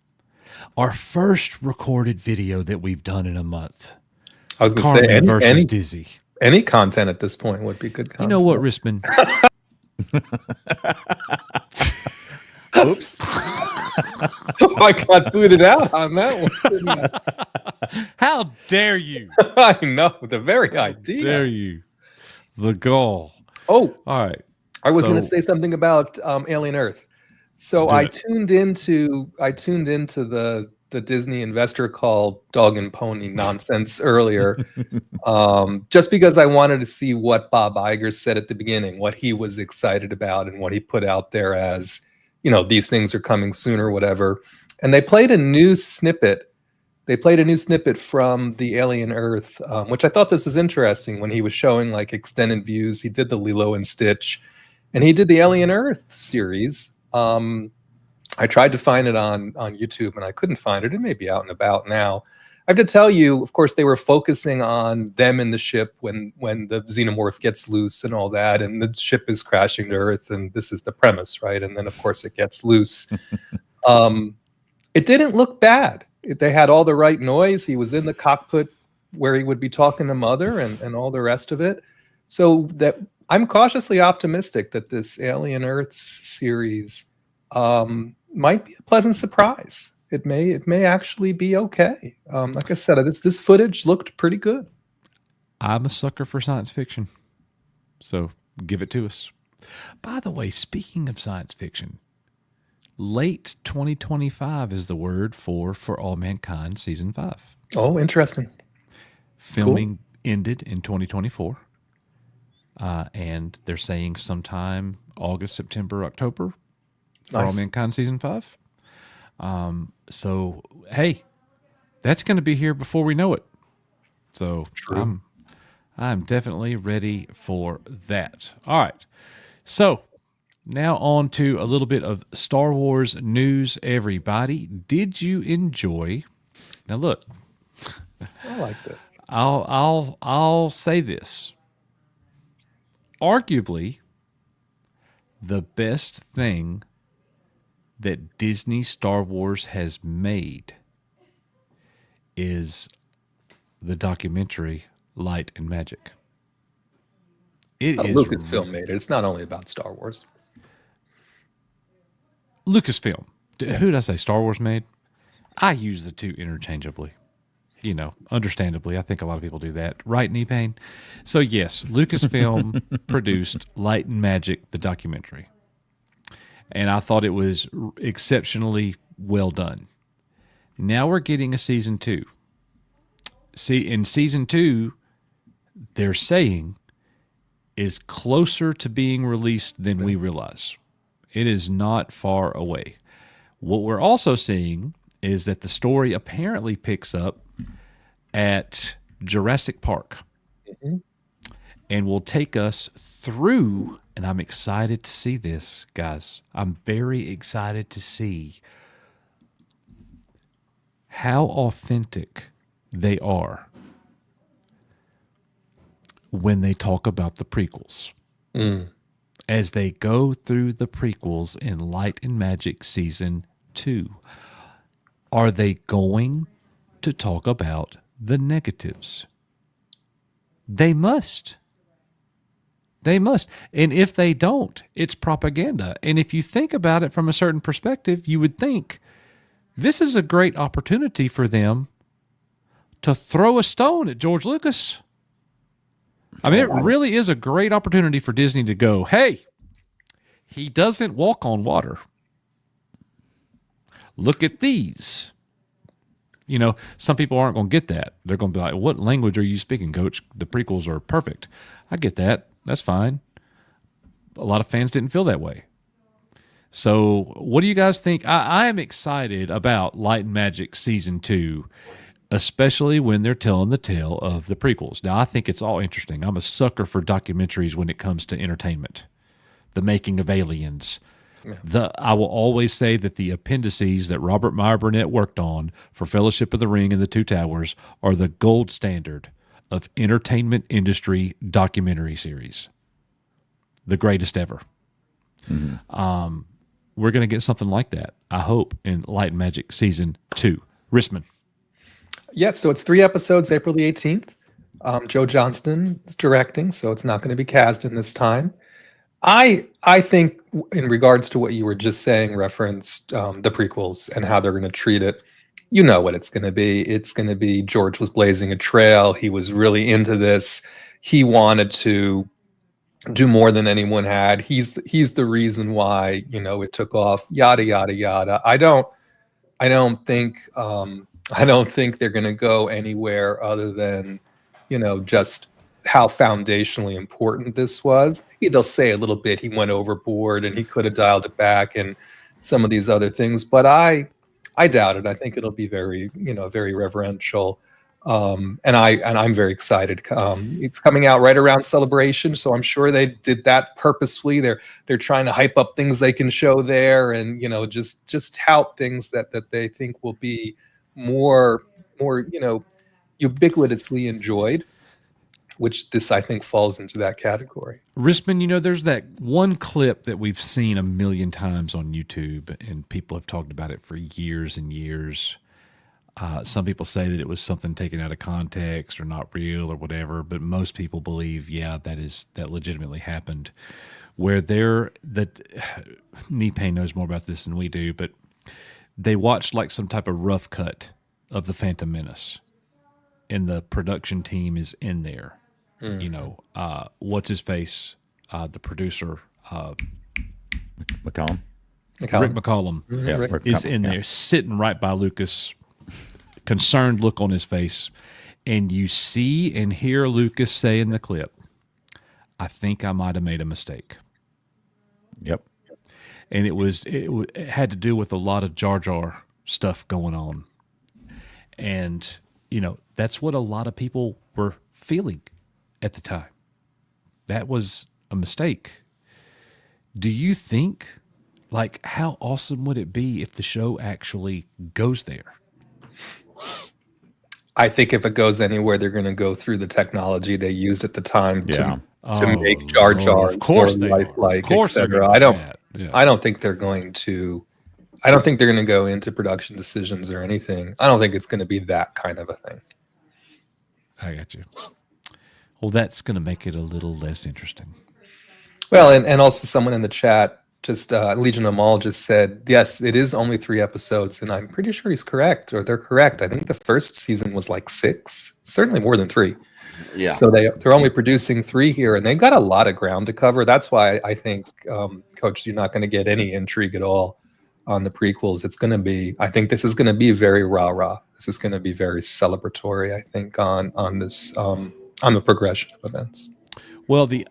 Our first recorded video that we've done in a month. I was going to say versus Dizzy. Any content at this point would be good content. You know what, Rissman? Oops. I got booted out on that one. How dare you? I know, the very idea. How dare you? The goal. Oh, all right. I was going to say something about Alien Earth. So I tuned into the Disney investor call dog and pony nonsense earlier, just because I wanted to see what Bob Iger said at the beginning, what he was excited about, and what he put out there as, you know, these things are coming soon or whatever. And they played a new snippet they played a new snippet from the Alien Earth, which I thought this was interesting when he was showing like extended views. He did the Lilo and Stitch, and he did the Alien Earth series. I tried to find it on YouTube, and I couldn't find it. It may be out and about now. I have to tell you, of course, they were focusing on them in the ship when the xenomorph gets loose and all that, and the ship is crashing to Earth, and this is the premise, right? And then, of course, it gets loose. It didn't look bad. They had all the right noise. He was in the cockpit where he would be talking to Mother and all the rest of it. So that I'm cautiously optimistic that this Alien Earths series might be a pleasant surprise. It may actually be okay. Like I said, this footage looked pretty good. I'm a sucker for science fiction, so give it to us. By the way, speaking of science fiction, late 2025 is the word for All Mankind Season 5. Oh, interesting. Filming ended in 2024, and they're saying sometime August, September, October for All Mankind Season 5. So, hey, that's going to be here before we know it. So I'm definitely ready for that. All right. So now on to a little bit of Star Wars news, everybody. Did you enjoy? Now look, I like this. I'll say this. Arguably, the best thing that Disney Star Wars has made is the documentary Light and Magic. It is Lucasfilm made it. It's not only about Star Wars. Lucasfilm. Who did I say Star Wars made? I use the two interchangeably. You know, understandably. I think a lot of people do that. Right, Knee-Pain? So, yes, Lucasfilm produced Light and Magic, the documentary. And I thought it was exceptionally well done. Now we're getting a season 2. See, in season 2, they're saying is closer to being released than we realize. It is not far away. What we're also seeing is that the story apparently picks up at Jurassic Park and will take us through, and I'm excited to see this, guys. I'm very excited to see how authentic they are when they talk about the prequels. As they go through the prequels in Light and Magic Season 2, are they going to talk about the negatives? They must. They must. And if they don't, it's propaganda. And if you think about it from a certain perspective, you would think this is a great opportunity for them to throw a stone at George Lucas. I mean, it really is a great opportunity for Disney to go, hey, he doesn't walk on water. Look at these. You know, some people aren't going to get that. They're going to be like, what language are you speaking, Coach? The prequels are perfect. I get that. That's fine. A lot of fans didn't feel that way. So what do you guys think? I am excited about Light and Magic Season 2, especially when they're telling the tale of the prequels. Now, I think it's all interesting. I'm a sucker for documentaries when it comes to entertainment. The making of Aliens. Yeah. I will always say that the appendices that Robert Meyer Burnett worked on for Fellowship of the Ring and the Two Towers are the gold standard of entertainment industry documentary series. The greatest ever. Mm-hmm. We're going to get something like that, I hope, in Light and Magic Season 2. Rissman. Yeah, so it's 3 episodes, April the 18th. Joe Johnston is directing, so it's not going to be cast in this time. I think in regards to what you were just saying, referenced the prequels and how they're going to treat it, you know what it's going to be. It's going to be George was blazing a trail. He was really into this. He wanted to do more than anyone had. He's the reason why, you know, it took off, yada, yada, yada. I don't think they're going to go anywhere other than, you know, just how foundationally important this was. Maybe they'll say a little bit he went overboard and he could have dialed it back and some of these other things. But I I doubt it. I think it'll be very, very reverential. And I'm very excited. It's coming out right around Celebration, so I'm sure they did that purposefully. They're trying to hype up things they can show there, and just tout things that they think will be more ubiquitously enjoyed, which this I think falls into that category. Risman, there's that one clip that we've seen a million times on YouTube, and people have talked about it for years and years. Some people say that it was something taken out of context or not real or whatever, but most people believe, that legitimately happened. Where Knee-Pain knows more about this than we do, but they watched like some type of rough cut of the Phantom Menace, and the production team is in there. What's his face? The producer, McCollum. Rick McCollum, is in there, sitting right by Lucas. Concerned look on his face, and you see and hear Lucas say in the clip, "I think I might have made a mistake." Yep. And it had to do with a lot of Jar Jar stuff going on, and that's what a lot of people were feeling at the time. That was a mistake. Do you think, how awesome would it be if the show actually goes there? I think if it goes anywhere, they're going to go through the technology they used at the time to make Jar Jar of course more lifelike, of course etc. I don't think they're going to. I don't think they're going to go into production decisions or anything. I don't think it's going to be that kind of a thing. I got you. Well, that's going to make it a little less interesting. Well, and also someone in the chat, just Legion of Maul, just said, yes, it is only 3 episodes, and I'm pretty sure he's correct, or they're correct. I think the first season was like 6, certainly more than 3. Yeah. So they're only producing 3 here, and they've got a lot of ground to cover. That's why I think, Coach, you're not going to get any intrigue at all on the prequels. It's going to be, I think this is going to be very rah-rah. This is going to be very celebratory, I think, on this, on the progression of events. Well, we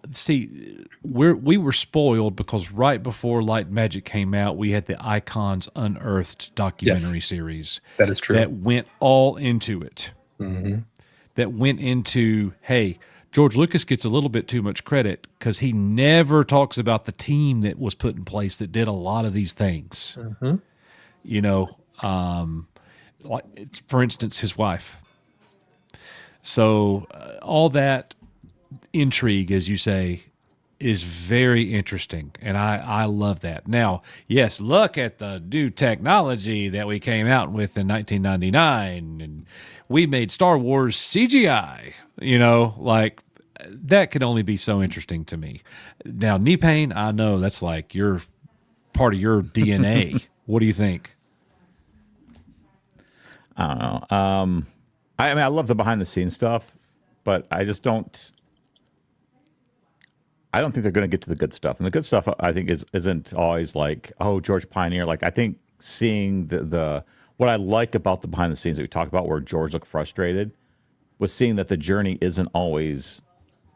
were spoiled because right before Light Magic came out, we had the Icons Unearthed documentary series. That is true. That went all into it. Mm-hmm. That went into, hey, George Lucas gets a little bit too much credit because he never talks about the team that was put in place that did a lot of these things. Mm-hmm. For instance, his wife. So all that intrigue, as you say, is very interesting, and I love that. Now, yes, look at the new technology that we came out with in 1999, and we made Star Wars CGI. That can only be so interesting to me. Now, Knee-Pain, I know that's like your part of your DNA. What do you think? I don't know. I love the behind the scenes stuff, but I just don't. I don't think they're going to get to the good stuff, and the good stuff I think isn't always like, oh, George Pioneer. Like I think seeing the what I like about the behind the scenes that we talked about, where George looked frustrated, was seeing that the journey isn't always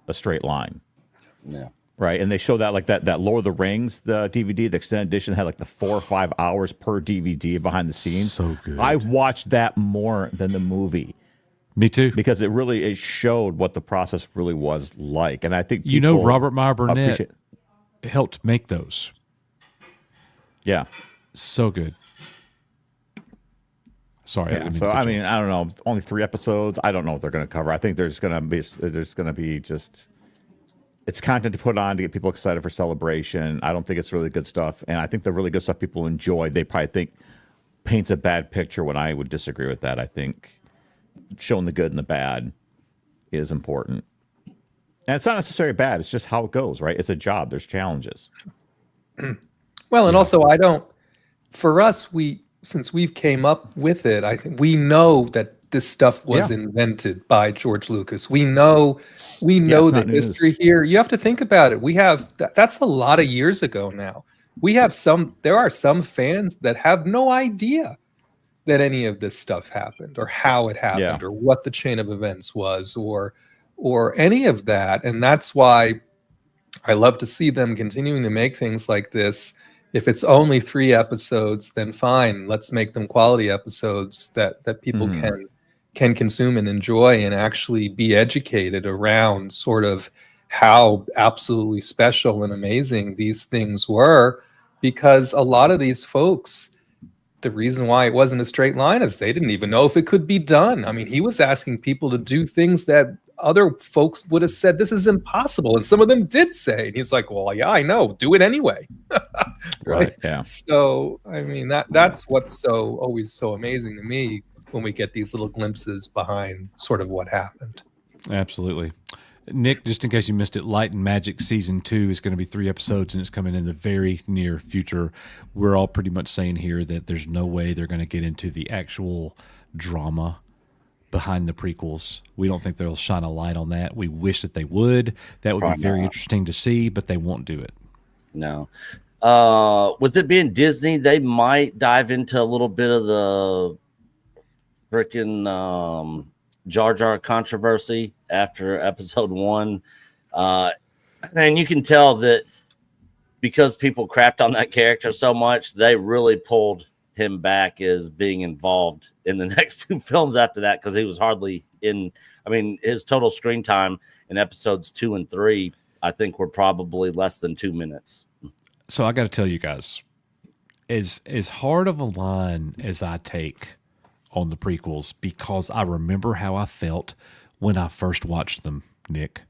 a straight line. Yeah. Right, and they show that that Lord of the Rings, the DVD, the extended edition had like the 4 or 5 hours per DVD behind the scenes. So good. I watched that more than the movie. Me too. Because it showed what the process really was like. And I think Robert Meyer Burnett helped make those. Yeah. So good. Sorry. Yeah, so I mean, I don't know. Only 3 episodes. I don't know what they're going to cover. I think there's going to be just it's content to put on to get people excited for Celebration. I don't think it's really good stuff. And I think the really good stuff people enjoy, they probably think paints a bad picture when I would disagree with that. I think showing the good and the bad is important. And it's not necessarily bad. It's just how it goes, right? It's a job. There's challenges. Well, and also for us, since we've came up with it, I think we know that this stuff was invented by George Lucas. We know the history here. You have to think about it. We have, that's a lot of years ago now. There are some fans that have no idea that any of this stuff happened or how it happened or what the chain of events was or any of that. And that's why I love to see them continuing to make things like this If it's only 3 episodes, then fine. Let's make them quality episodes that people can consume and enjoy, and actually be educated around sort of how absolutely special and amazing these things were. Because a lot of these folks, the reason why it wasn't a straight line is they didn't even know if it could be done. I mean, he was asking people to do things that other folks would have said this is impossible, and some of them did say, and he's like, well, yeah, I know, do it anyway. Right. Yeah. So I mean, that's what's always so amazing to me, when we get these little glimpses behind sort of what happened. Absolutely. Nick, just in case you missed it, Light and Magic Season 2 is going to be 3 episodes, and it's coming in the very near future. We're all pretty much saying here that there's no way they're going to get into the actual drama behind the prequels. We don't think they'll shine a light on that. We wish that they would. That would be very interesting to see, but they won't do it. No. With it being Disney, they might dive into a little bit of the freaking Jar Jar controversy after episode 1. And you can tell that because people crapped on that character so much, they really pulled him back as being involved in the next 2 films after that, because he was hardly in. I mean, his total screen time in episodes 2 and 3, I think, were probably less than 2 minutes. So I got to tell you guys, as hard of a line as I take on the prequels, because I remember how I felt when I first watched them, Nick.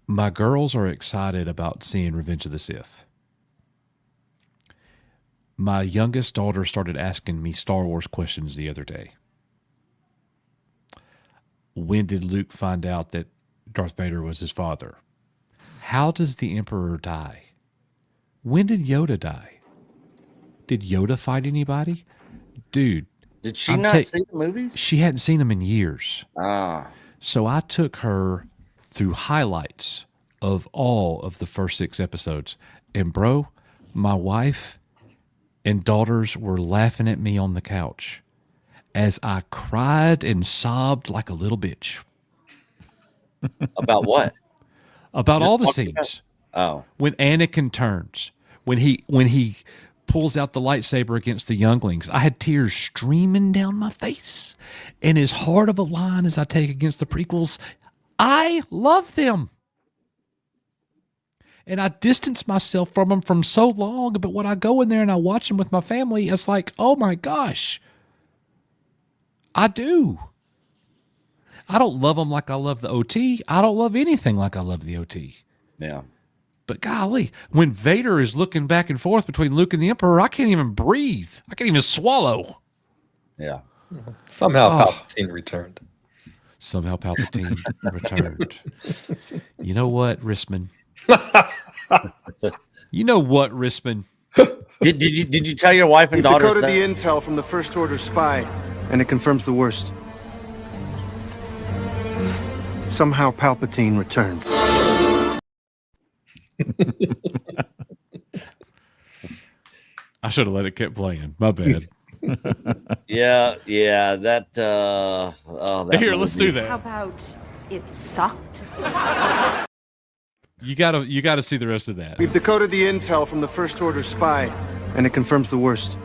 My girls are excited about seeing Revenge of the Sith. My youngest daughter started asking me Star Wars questions the other day. When did Luke find out that Darth Vader was his father? How does the Emperor die? When did Yoda die? Did Yoda fight anybody? Dude. Did she not see the movies? She hadn't seen them in years. Ah. So I took her through highlights of all of the first 6 episodes. And bro, my wife and daughters were laughing at me on the couch as I cried and sobbed like a little bitch. About what? About all the scenes. Oh. When Anakin turns, when he pulls out the lightsaber against the younglings, I had tears streaming down my face. And as hard of a line as I take against the prequels, I love them. And I distance myself from them from so long, but when I go in there and I watch them with my family, it's like, oh my gosh, I do. I don't love them like I love the OT. I don't love anything like I love the OT. Yeah. But golly, when Vader is looking back and forth between Luke and the Emperor, I can't even breathe. I can't even swallow. Yeah. Somehow Palpatine returned. Somehow Palpatine returned. You know what, Rissman? You know what, Rissman? Did you tell your wife and We've daughter decoded that? the intel from the First Order spy, and it confirms the worst. Somehow Palpatine returned. I should have let it keep playing. My bad. Yeah, that that Here, let's do that. How about it sucked? You gotta see the rest of that. We've decoded the intel from the First Order spy, and it confirms the worst.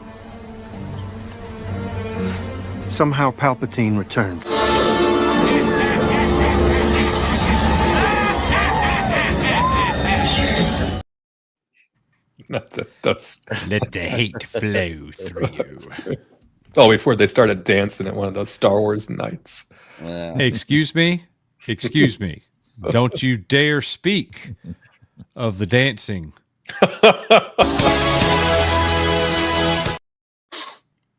Somehow Palpatine returned. That's Let the hate flow through you. oh, before they started dancing at one of those Star Wars nights. Yeah. Excuse me. Excuse me. Don't you dare speak of the dancing.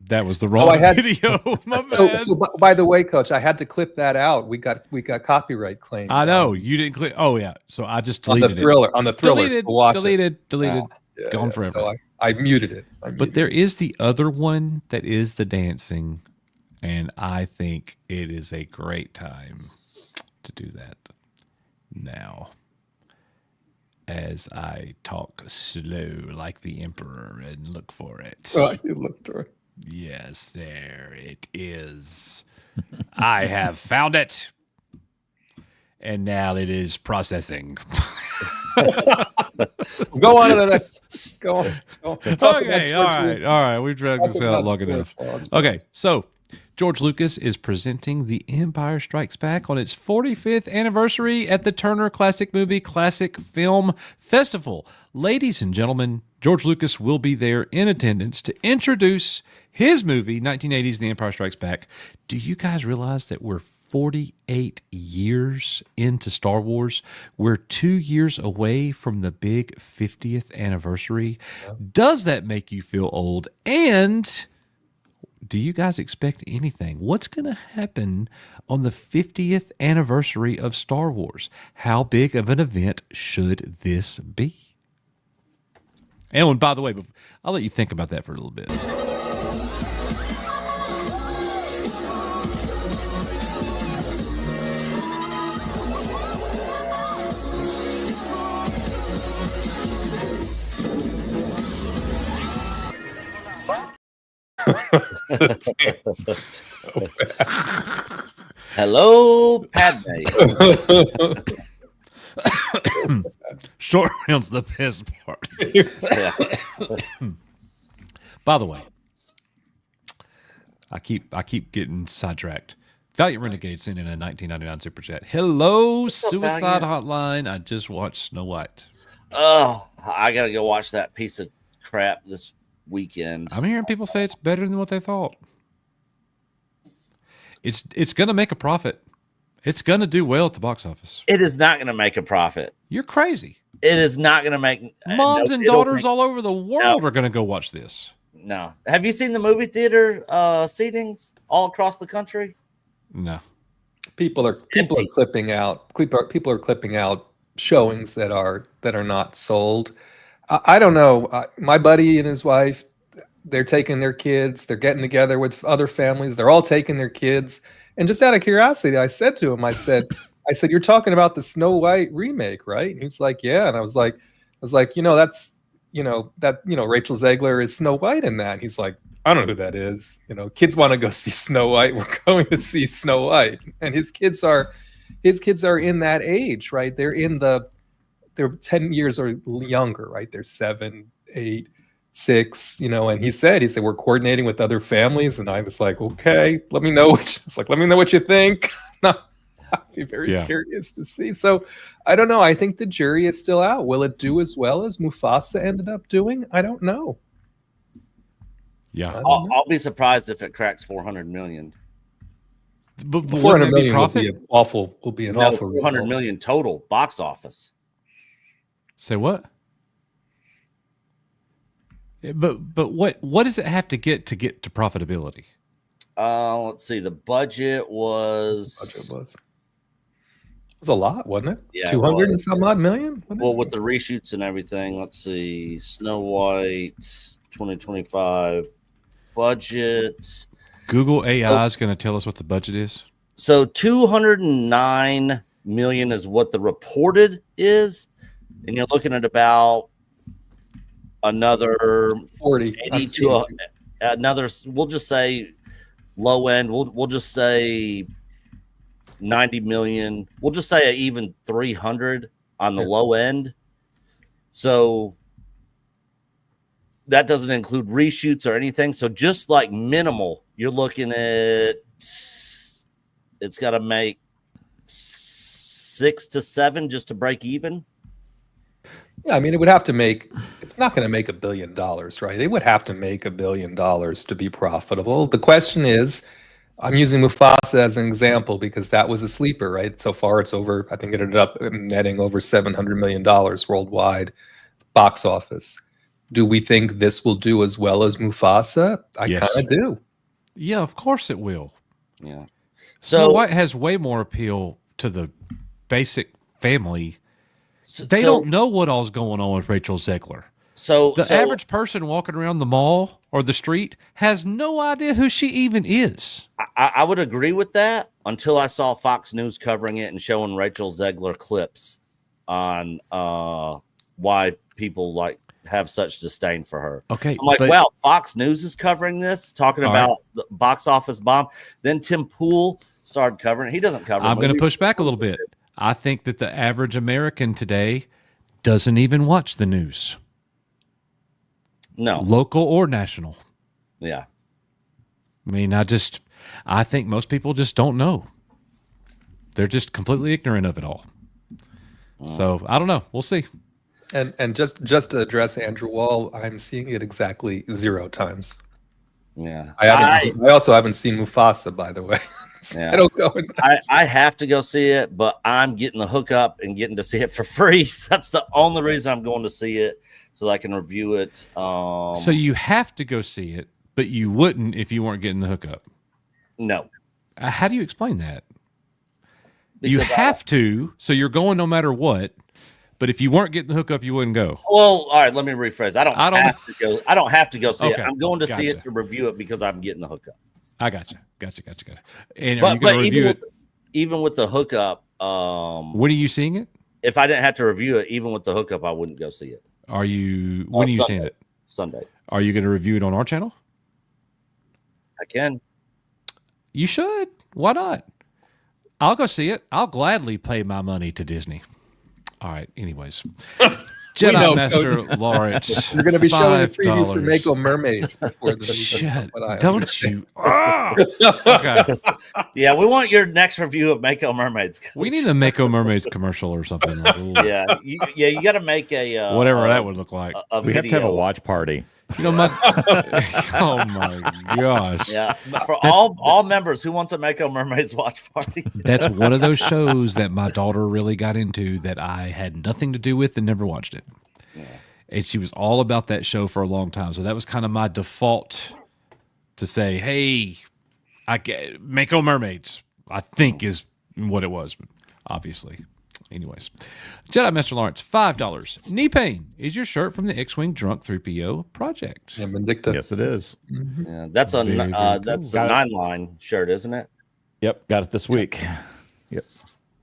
That was the wrong video. My bad. So by the way, Coach, I had to clip that out. We got copyright claim. I know you didn't click. Oh yeah, so I just on deleted the thriller. On the thriller, Deleted. so watch Deleted. it. Deleted. Yeah, Gone yeah, forever. So I muted it. But there is the other one that is the dancing, and I think it is a great time to do that now. As I talk slow like the Emperor and look for it. Oh, you looked right. Yes, there it is. I have found it. And now it is processing. Go on to the next. Go on. Talk about Okay, George all Lucas. right. We've dragged Talk this out about long George enough. Lucas. Okay, so George Lucas is presenting The Empire Strikes Back on its 45th anniversary at the Turner Classic Movie Classic Film Festival. Ladies and gentlemen, George Lucas will be there in attendance to introduce his movie, 1980's The Empire Strikes Back. Do you guys realize that we're 48 years into Star Wars? We're 2 years away from the big 50th anniversary. Does that make you feel old? And do you guys expect anything? What's going to happen on the 50th anniversary of Star Wars? How big of an event should this be? And by the way, I'll let you think about that for a little bit. Hello, Padme. Short round's the best part. By the way, I keep getting sidetracked. Valiant Renegade sent in a 1999 super chat. Hello, Suicide Hotline. I just watched Snow White. Oh, I gotta go watch that piece of crap this weekend. I'm hearing people say it's better than what they thought. It's going to make a profit. It's going to do well at the box office. It is not gonna make a profit. You're crazy. It is not gonna make. Moms and daughters all over the world are going to go watch this. No. Have you seen the movie theater seatings all across the country? No. People are clipping out. People are clipping out showings that are not sold. I don't know. My buddy and his wife, they're taking their kids. They're getting together with other families. They're all taking their kids. And just out of curiosity, I said to him, I said, you're talking about the Snow White remake, right? And he's like, yeah. And I was like, that's, Rachel Zegler is Snow White in that. And he's like, I don't know who that is. Kids want to go see Snow White. We're going to see Snow White. And his kids are in that age, right? They're 10 years or younger, right? They're 7, 8, 6, and he said, we're coordinating with other families. And I was like, okay, let me know what you think. I'd be very curious to see. So I don't know. I think the jury is still out. Will it do as well as Mufasa ended up doing? I don't know. Yeah. I'll be surprised if it cracks 400 million. But 400 million profit? will be an awful 400 result. million total box office. Say what? But what does it have to get to profitability? Let's see. The budget was It was a lot, wasn't it? Yeah, 200 and some odd million? Well, with the reshoots and everything, let's see. Snow White 2025 budget. Google AI is going to tell us what the budget is. So 209 million is what the reported is, and you're looking at about another 40 80 to another. We'll just say low end. We'll just say 90 million. We'll just say even 300 on the low end. So that doesn't include reshoots or anything. So just like minimal, you're looking at it's got to make 6 to 7 just to break even. Yeah, I mean, it would have to make. It's not going to make $1 billion, right? It would have to make $1 billion to be profitable. The question is, I'm using Mufasa as an example because that was a sleeper, right? So far, it's over. I think it ended up netting over $700 million worldwide box office. Do we think this will do as well as Mufasa? I Yes. kind of do. Yeah, of course it will. Yeah. Snow So White has way more appeal to the basic family. They don't know what all's going on with Rachel Zegler. So The average person walking around the mall or the street has no idea who she even is. I would agree with that until I saw Fox News covering it and showing Rachel Zegler clips on why people have such disdain for her. Okay, I'm like, but- wow, Fox News is covering this, talking All about the box office bomb. Then Tim Pool started covering it. He doesn't cover. I'm going to movies. push back a little bit. I think that the average American today doesn't even watch the news, No. local or national. Yeah. I mean, I think most people just don't know. They're just completely ignorant of it all. So I don't know. We'll see. And just to address Andrew Wall, I'm seeing it exactly 0 times. Yeah. I also haven't seen Mufasa, by the way. So Yeah. I don't go. I have to go see it, but I'm getting the hookup and getting to see it for free. So that's the only reason I'm going to see it, so that I can review it. So you have to go see it, but you wouldn't if you weren't getting the hookup. No. How do you explain that? You Because have to, so you're going no matter what. But if you weren't getting the hookup, you wouldn't go. All right. Let me rephrase. I don't have to go. I don't have to go see Okay, it. I'm going to see gotcha. it to review it because I'm getting the hookup. I gotcha. And are you going to review it? Even with the hookup, When are you seeing it? if I didn't have to review it, even with the hookup, I wouldn't go see it. When are you Sunday. seeing it? Sunday. Are you going to review it on our channel? I can. You should. Why not? I'll go see it. I'll gladly pay my money to Disney. All right. Anyways, Jedi know, Master Lawrence. You're going to be showing a preview for $5. Mako Mermaids before the Shut. what I Don't understand. you? Okay. Yeah, we want your next review of Mako Mermaids. Coach. We need a Mako Mermaids commercial or something. Like, ooh, Yeah, you got to make a whatever that would look like. We have to have a watch party. You know, oh my gosh. Yeah, for all members who wants a Mako Mermaids watch party. That's one of those shows that my daughter really got into that I had nothing to do with and never watched it. Yeah. And she was all about that show for a long time. So that was kind of my default to say, hey, I get Mako Mermaids, I think is what it was, but obviously. Anyways, Jedi Master Lawrence, $5. Knee pain is your shirt from the X-Wing Drunk 3PO project. Yeah, Vindicta. Yes, it is. Yeah, that's a Very, very that's cool. a 9-line shirt, isn't it? Yep, got it this week. Yep.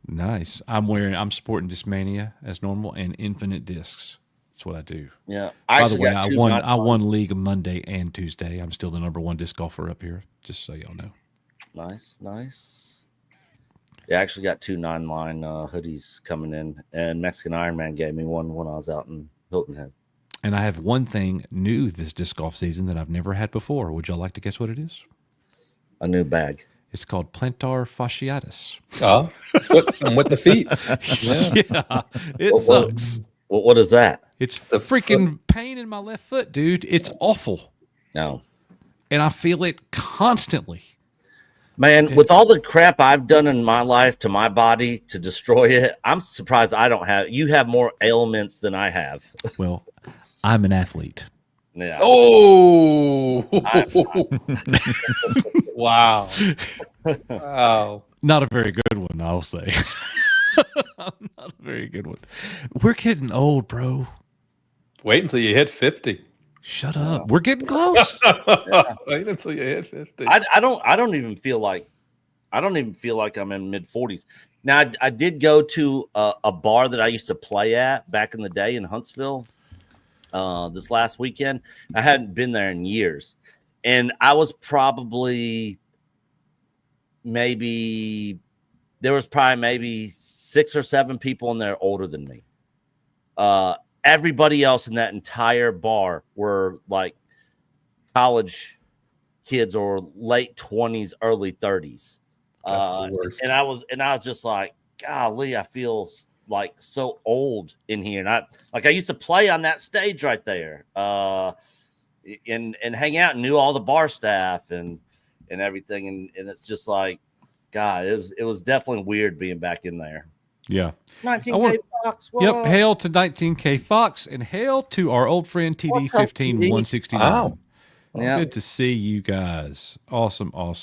Nice. I'm sporting Discmania as normal and Infinite Discs. That's what I do. Yeah. By the way, I won League Monday and Tuesday. I'm still the number 1 disc golfer up here, just so y'all know. Nice. Yeah, I actually got 2 9-line hoodies coming in, and Mexican Iron Man gave me one when I was out in Hilton Head. And I have one thing new this disc golf season that I've never had before. Would y'all like to guess what it is? A new bag. It's called plantar fasciitis. Oh, I'm with the feet. Yeah, it sucks. What is that? It's freaking pain in my left foot, dude. It's awful. No. And I feel it constantly. Man, with all the crap I've done in my life to my body to destroy it, I'm surprised I don't have. You have more ailments than I have. Well, I'm an athlete. Yeah. Oh, wow. Wow. Not a very good one, I'll say. Not a very good one. We're getting old, bro. Wait until you hit 50. Shut up. We're getting close. Wait until you hit 50. I don't even feel like I'm in mid-40s. Now I did go to a bar that I used to play at back in the day in Huntsville this last weekend. I hadn't been there in years, and I was probably maybe 6 or 7 people in there older than me. Everybody else in that entire bar were like college kids or late 20s, early 30s. That's the worst. And I was just like, golly, I feel like so old in here. And I used to play on that stage right there, and hang out and knew all the bar staff and everything. And it's just like, God, it was definitely weird being back in there. Yeah. 19K Fox. What Yep. up? Hail to 19K Fox and hail to our old friend TD What's up, 15169. Wow. Yeah. Good to see you guys. Awesome. All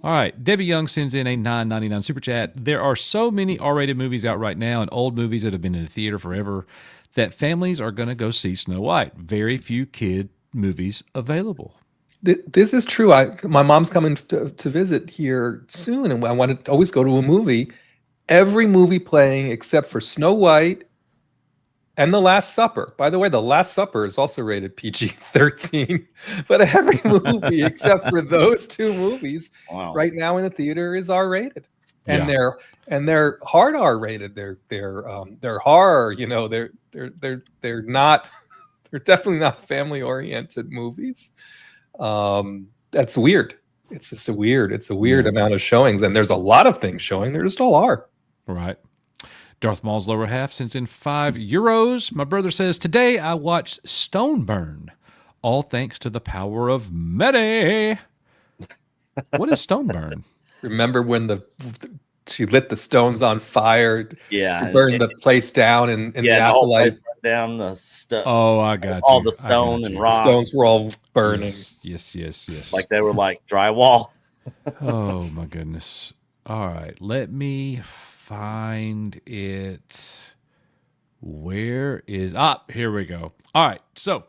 right. Debbie Young sends in a $9.99 super chat. There are so many R-rated movies out right now and old movies that have been in the theater forever that families are going to go see Snow White. Very few kid movies available. This is true. My mom's coming to visit here soon, and I want to always go to a movie. Every movie playing except for Snow White and The Last Supper. By the way, The Last Supper is also rated PG-13. But every movie except for those 2 movies Wow. right now in the theater is R-rated. and they're hard R rated. They're horror. You know, they're not. They're definitely not family oriented movies. That's weird. It's just a weird. It's a weird amount of showings, and there's a lot of things showing. There just all are. Right. Darth Maul's lower half sends in €5. My brother says, today I watched Stoneburn, all thanks to the power of Medi. What is Stoneburn? Remember when she lit the stones on fire? Yeah, She burned the place down in the the whole afterlife. place burned down the stuff. Oh, I got all you. the stone and rock. Stones were all burning. Yes. Like they were like drywall. Oh my goodness. All right, let me find it. Where is here we go. All right, so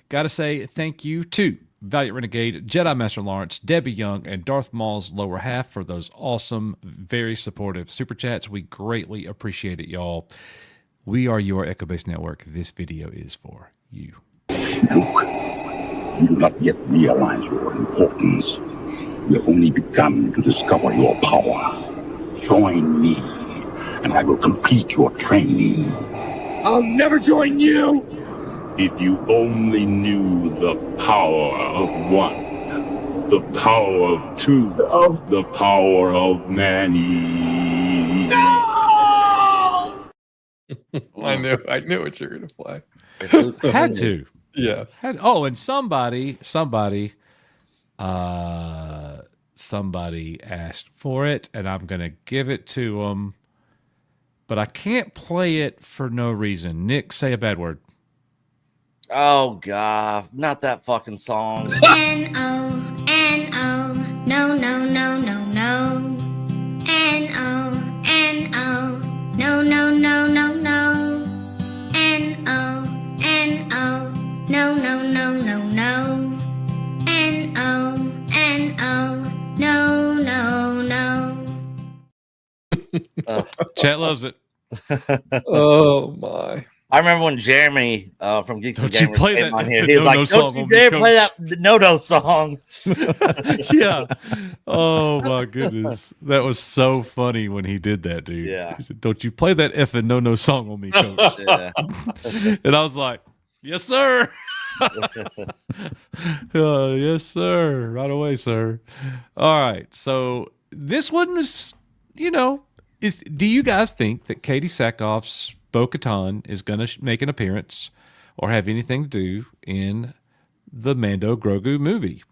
gotta say thank you to Valiant Renegade, Jedi Master Lawrence, Debbie Young, and Darth Maul's lower half for those awesome, very supportive super chats. We greatly appreciate it, y'all. We are your Echo Base Network. This video is for you. Luke, you do not yet realize your importance. You have only begun to discover your power. Join me, and I will complete your training. I'll never join you! If you only knew the power of one, the power of two, the power of many. No! I knew what you were gonna play. Had to. Yes. And somebody asked for it, and I'm gonna give it to them, but I can't play it for no reason. Nick, say a bad word. Oh God, not that fucking song. N-O, N-O, no, no, no, no, no. N-O, N-O, no, no, no, no, no. N-O, N-O, no, no, no, no, no. N-O, N-O, no, no, no. Chat loves it. Oh my. I remember when Jeremy from Geeks and Don't you Gamers play came that on here. He was No-No like, song "Don't you on me, dare play Coach." that No-No song." Yeah. Oh my goodness. That was so funny when he did that, dude. Yeah. He said, "Don't you play that effing no song on me, coach." Yeah. And I was like, "Yes, sir." Yes, sir. Right away, sir. All right. So this one is, do you guys think that Katie Sackhoff's Bo-Katan is going to make an appearance or have anything to do in the Mando Grogu movie?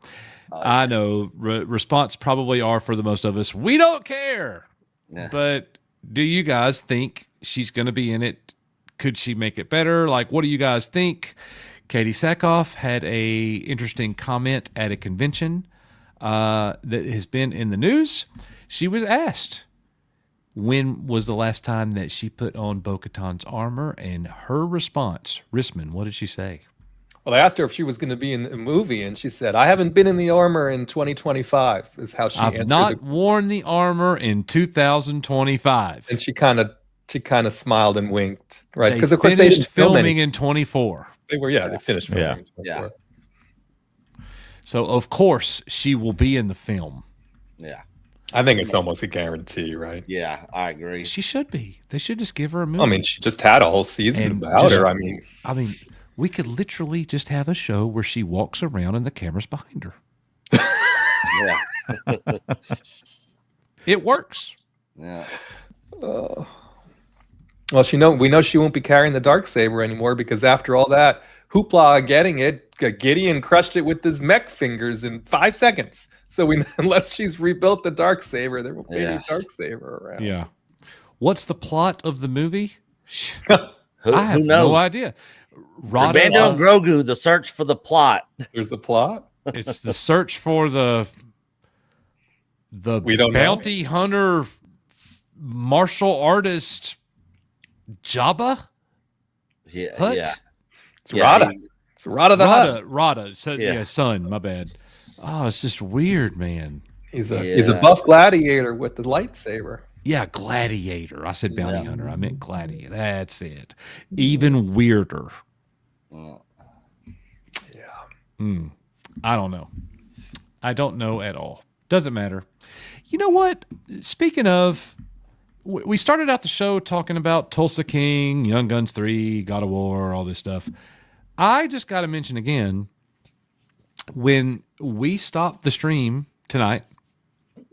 I know response probably are for the most of us, we don't care. Yeah. But do you guys think she's going to be in it? Could she make it better? Like, what do you guys think? Katie Sackhoff had a interesting comment at a convention that has been in the news. She was asked, when was the last time that she put on Bo-Katan's armor? And her response, Risman, what did she say? Well, I asked her if she was going to be in the movie, and she said, "I haven't been in the armor in 2025." Is how she answered. I've not worn the armor in 2025. And she kind of smiled and winked, right? Because of course they didn't film filming in 24. They finished filming. In 24. Yeah. So of course she will be in the film. Yeah. I think it's almost a guarantee, right? Yeah, I agree. She should be. They should just give her a movie. I mean, she just had a whole season And about just- her. I mean, we could literally just have a show where she walks around and the camera's behind her. Yeah. It works. Yeah. Well, we know she won't be carrying the Darksaber anymore because after all that hoopla getting it, Gideon crushed it with his mech fingers in 5 seconds. So unless she's rebuilt the Darksaber, there won't be any Darksaber around. Yeah. What's the plot of the movie? Who I have knows? no idea. Mando and Grogu, the search for the plot. There's a plot. It's the search for the We don't know. bounty hunter martial artist Jabba Yeah. Hutt? Yeah. It's Rada. It's Rada the Hutt. Rada. So, Yeah. son, my bad. Oh, it's just weird, man. He's a buff gladiator with the lightsaber. Yeah, gladiator. I said bounty hunter. I meant gladiator. That's it. Even weirder. Yeah. I don't know. I don't know at all. Doesn't matter. You know what? Speaking of, we started out the show talking about Tulsa King, Young Guns 3, God of War, all this stuff. I just got to mention again, when we stop the stream tonight.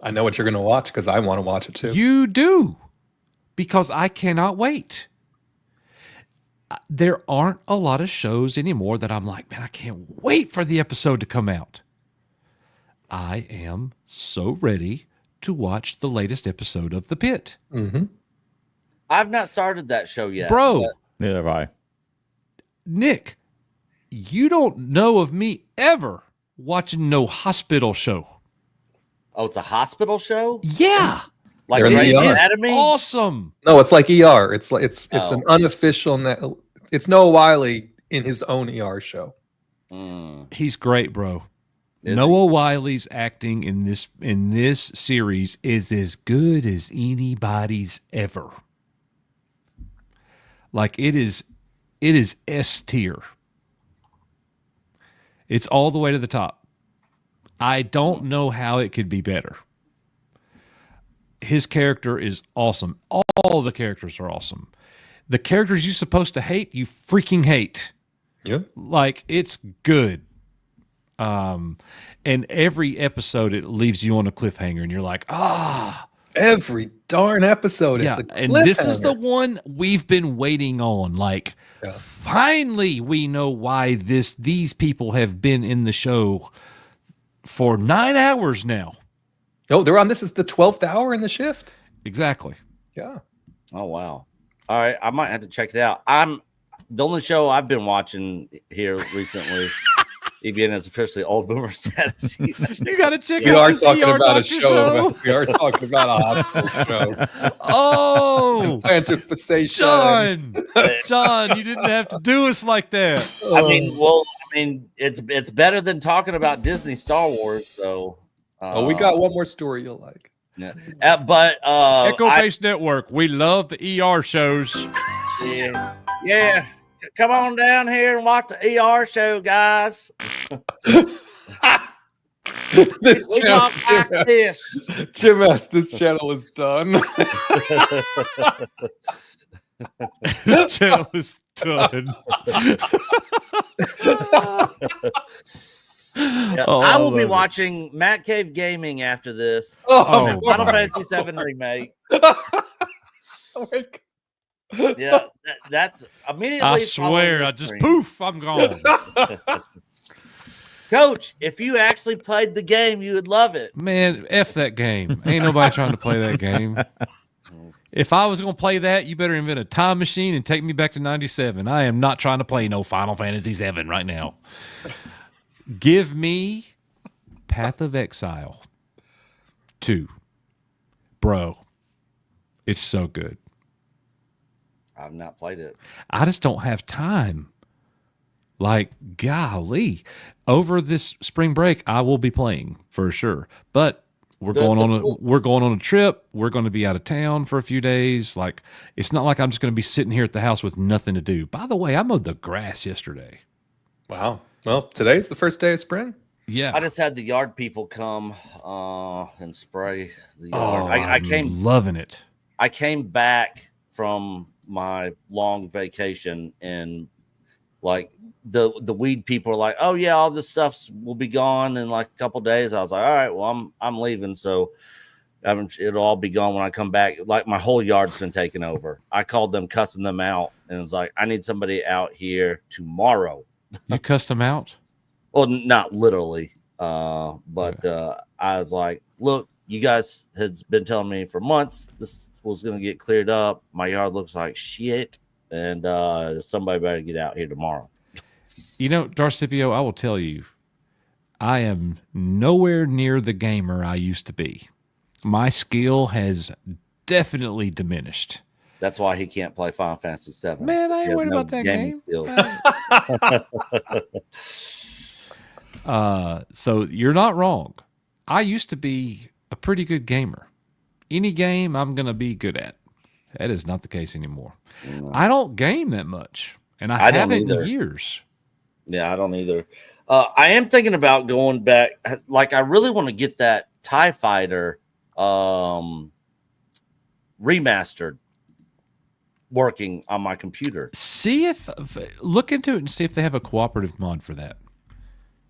I know what you're going to watch because I want to watch it too. You do, because I cannot wait. There aren't a lot of shows anymore that I'm like, man, I can't wait for the episode to come out. I am so ready to watch the latest episode of The Pit. Mm-hmm. I've not started that show yet. Bro. Neither have I. Nick, you don't know of me ever watching no hospital show. Oh, it's a hospital show? Yeah. Like They're in Grey's the ER. Anatomy? Awesome. No, it's like ER. It's Oh. an unofficial. It's Noah Wiley in his own ER show. He's great, bro. Is Noah Wiley's acting in this series is as good as anybody's ever. Like it is S tier. It's all the way to the top. I don't know how it could be better. His character is awesome. All the characters are awesome. The characters you're supposed to hate, you freaking hate. Yeah. Like, it's good. And every episode, it leaves you on a cliffhanger, and you're like, Every darn episode. yeah. It's a And this is the cliffhanger. one we've been waiting on. Like, Yeah. finally, we know why these people have been in the show for 9 hours now. Oh, they're on. This is the 12th hour in the shift. Exactly. Yeah. Oh, wow. All right. I might have to check it out. The only show I've been watching here recently. EBN is officially old boomer status. You got to check We out are this talking ER about a Doctor show. We are talking about a hospital show. Oh, Planted fixation. John, you didn't have to do us like that. It's better than talking about Disney Star Wars. So, Oh, we got one more story you'll like. yeah. But Echo Base Network, we love the ER shows. yeah, come on down here and watch the ER show, guys. This We channel, talk like this. Jim S., this channel is done. This channel is done. Yeah, Oh, I will love be it. watching Matt Cave Gaming after this. Oh, Final my Fantasy VII remake. Oh my God. Yeah, that's immediately. I following swear, this I just stream. poof, I'm gone. Coach, if you actually played the game, you would love it. Man, F that game. Ain't nobody trying to play that game. If I was going to play that, you better invent a time machine and take me back to 97. I am not trying to play no Final Fantasy VII right now. Give me Path of Exile 2. Bro, it's so good. I've not played it. I just don't have time. Like, golly. Over this spring break, I will be playing for sure. But we're going on a trip. We're going to be out of town for a few days. Like, it's not like I'm just going to be sitting here at the house with nothing to do. By the way, I mowed the grass yesterday. Wow. Well, today's the first day of spring. Yeah. I just had the yard people come and spray the Oh, yard. I'm loving it. I came back from my long vacation, and like the weed people are like, "Oh yeah, all this stuff will be gone in like a couple days." I was like, "All right, well I'm leaving, so it'll all be gone when I come back." Like my whole yard's been taken over. I called them, cussing them out, and it's like, "I need somebody out here tomorrow." You cussed them out? Well, not literally, but I was like, "Look, you guys has been telling me for months this was going to get cleared up. My yard looks like shit, and somebody better get out here tomorrow." You know, Darcipio, I will tell you, I am nowhere near the gamer I used to be. My skill has definitely diminished. That's why he can't play Final Fantasy VII. Man, I He ain't has worried no about that gaming game. skills. So you're not wrong. I used to be a pretty good gamer. Any game I'm going to be good at. That is not the case anymore. No. I don't game that much, and I don't haven't either. in years. Yeah, I don't either. I am thinking about going back. Like, I really want to get that TIE Fighter remastered working on my computer. See if look into it and see if they have a cooperative mod for that.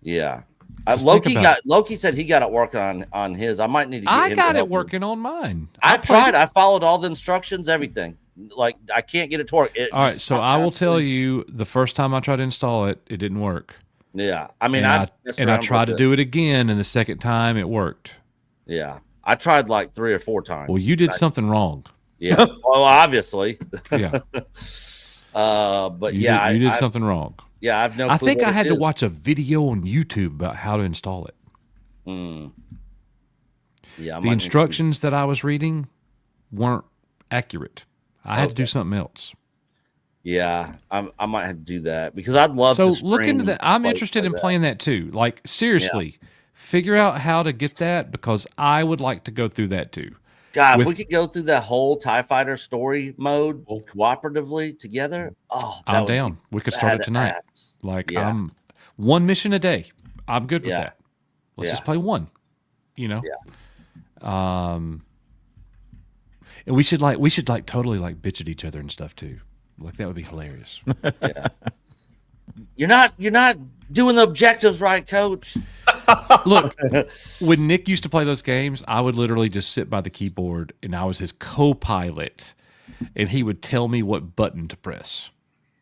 Yeah. Just Loki said he got it working on his. I might need to get I him got to it help me. working on mine. I tried. I followed all the instructions, everything. Like, I can't get it to work. All right, so I will tell you, the first time I tried to install it, it didn't work. Yeah. I mean, I tried to do it again, and the second time it worked. Yeah. I tried like 3 or 4 times. Well, you did something wrong. Yeah. Well, obviously. Yeah. But you did something wrong. Yeah, I've no clue. I think what I it had to is. watch a video on YouTube about how to install it. Yeah. The instructions that I was reading weren't accurate. I had to do something else. Yeah, I might have to do that because I'd love So to. look into that. I'm play interested in that. playing that too. Like, seriously, figure out how to get that because I would like to go through that too. God, if we could go through that whole TIE Fighter story mode cooperatively together, I'm down. We could start it tonight. Like, I'm one mission a day. I'm good with that. Let's just play one. You know. Yeah. And we should totally like bitch at each other and stuff too. Like, that would be hilarious. Yeah. You're not doing the objectives right, Coach. Look, when Nick used to play those games, I would literally just sit by the keyboard and I was his co-pilot, and he would tell me what button to press.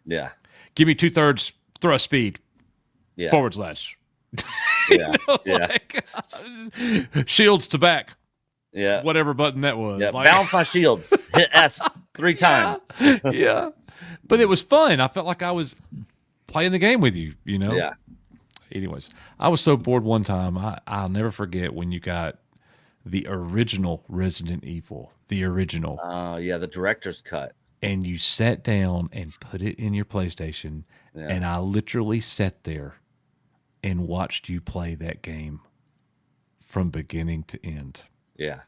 Yeah. Give me 2/3 thrust speed. Yeah. /. Yeah. Like, shields to back. Yeah. Whatever button that was. Yeah. Like, Balance my shields. Hit S 3 times. Yeah. But it was fun. I felt like I was playing the game with you, you know? Yeah. Anyways, I was so bored one time. I'll never forget when you got the original Resident Evil, the original. Yeah, the director's cut. And you sat down and put it in your PlayStation, and I literally sat there and watched you play that game from beginning to end. Yeah.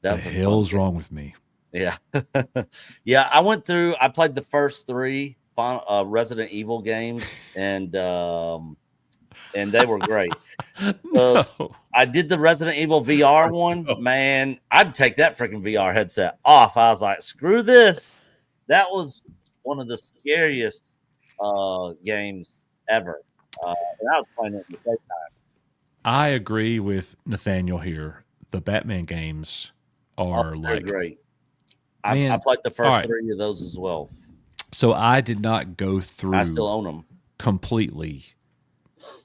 That's the hell's wrong with me. Yeah. Yeah, I played the first 3 Resident Evil games, and they were great. No. I did the Resident Evil VR one. Man, I'd take that freaking VR headset off. I was like, screw this. That was one of the scariest games ever. And I was playing it in the daytime. I agree with Nathaniel here. The Batman games are like great. I played the first 3 of those as well. So I did not go through. I still own them completely.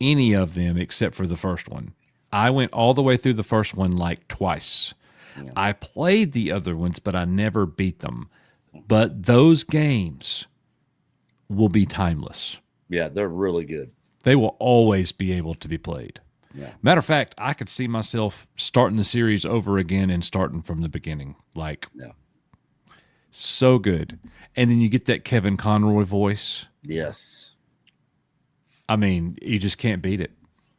Any of them except for the first one. I went all the way through the first one like twice. Yeah. I played the other ones, but I never beat them. But those games will be timeless. Yeah, they're really good. They will always be able to be played. Yeah. Matter of fact, I could see myself starting the series over again and starting from the beginning. Like, so good. And then you get that Kevin Conroy voice. Yes. I mean, you just can't beat it.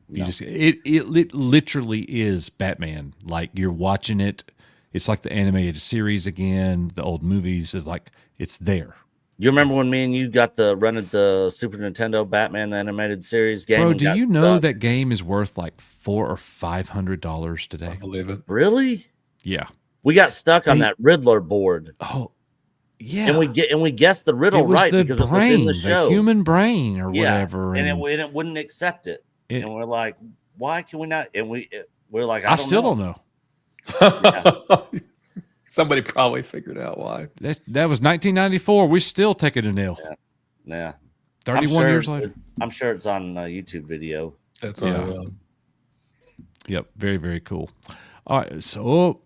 You just it literally is Batman. Like, you're watching it. It's like the animated series again. The old movies is like it's there. You remember when me and you rented the Super Nintendo Batman the animated series game? Bro, do you know that game is worth like $400 or $500 today? I believe it. Really? Yeah. We got stuck on that Riddler board. Oh, yeah. And we guessed the riddle right because it was in the show, the human brain or whatever, and it wouldn't accept it. And we're like, why can we not? And we're like, I still don't know. Somebody probably figured out why. That was 1994. We're still taking a nail. Yeah. 31 years later. I'm sure it's on a YouTube video. That's right. Yep. Very, very cool. All right. So,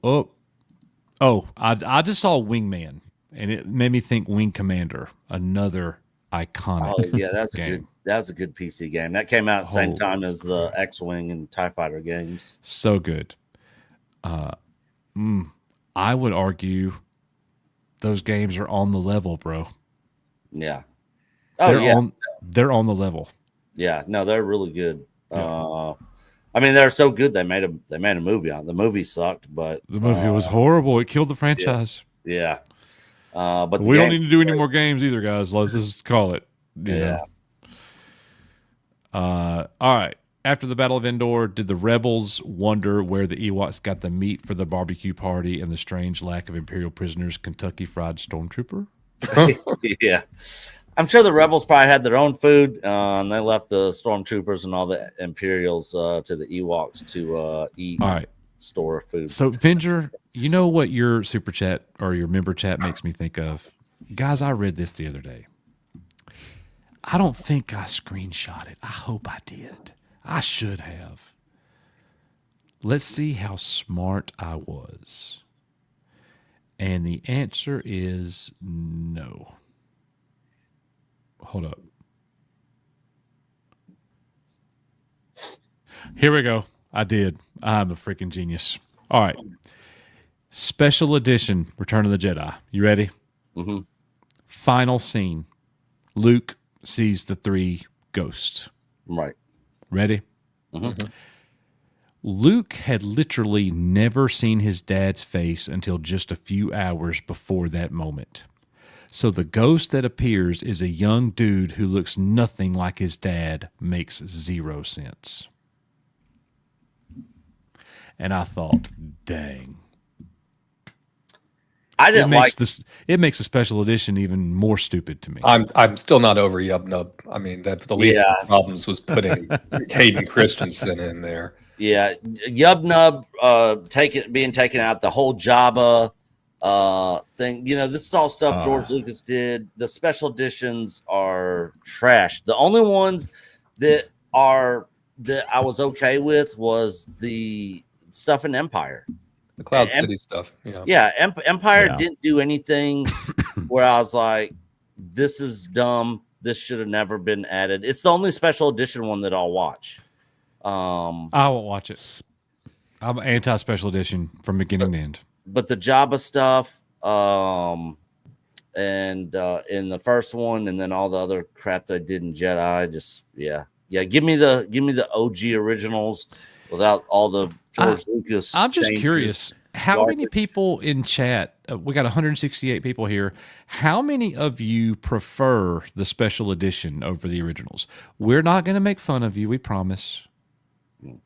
I just saw Wingman, and it made me think Wing Commander, another iconic. Oh yeah, that's game. good. That was a good PC game. That came out at the same time as the X-Wing and TIE Fighter games. So good. I would argue those games are on the level, bro. Yeah. They're on the level. Yeah. No, they're really good. Yeah. I mean, they're so good. They made a movie on it. The movie sucked, but the movie was horrible. It killed the franchise. Yeah. But we don't need to do any more games either, guys. Let's just call it. Yeah. All right. After the Battle of Endor, did the rebels wonder where the Ewoks got the meat for the barbecue party and the strange lack of Imperial prisoners Kentucky Fried Stormtrooper? Yeah. I'm sure the rebels probably had their own food, and they left the stormtroopers and all the Imperials to the Ewoks to eat. All right. Store food. So, Venger, you know what your super chat or your member chat makes me think of? Guys, I read this the other day. I don't think I screenshot it. I hope I did. I should have. Let's see how smart I was. And the answer is no. Hold up. Here we go. I did. I'm a freaking genius. All right. Special edition Return of the Jedi. You ready? Mm-hmm. Final scene. Luke sees the 3 ghosts. Right. Ready? Mm-hmm. Luke had literally never seen his dad's face until just a few hours before that moment. So the ghost that appears is a young dude who looks nothing like his dad. Makes 0 sense. And I thought, dang. I didn't like this. It makes a special edition even more stupid to me. I'm still not over Yub Nub. I mean, the least of the problems was putting Hayden Christensen in there. Yeah, Yub Nub being taken out, the whole Jabba thing. You know, this is all stuff George Lucas did. The special editions are trash. The only ones that I was okay with was the stuff in Empire. The Cloud City stuff. Yeah. Empire didn't do anything where I was like, this is dumb. This should have never been added. It's the only special edition one that I'll watch. I won't watch it. I'm anti-special edition from beginning to end. But the Jabba stuff, and in the first one, and then all the other crap that I did in Jedi, just give me the OG originals without all the George Lucas. I'm just changes. curious, how many people in chat? We got 168 people here. How many of you prefer the special edition over the originals? We're not going to make fun of you. We promise.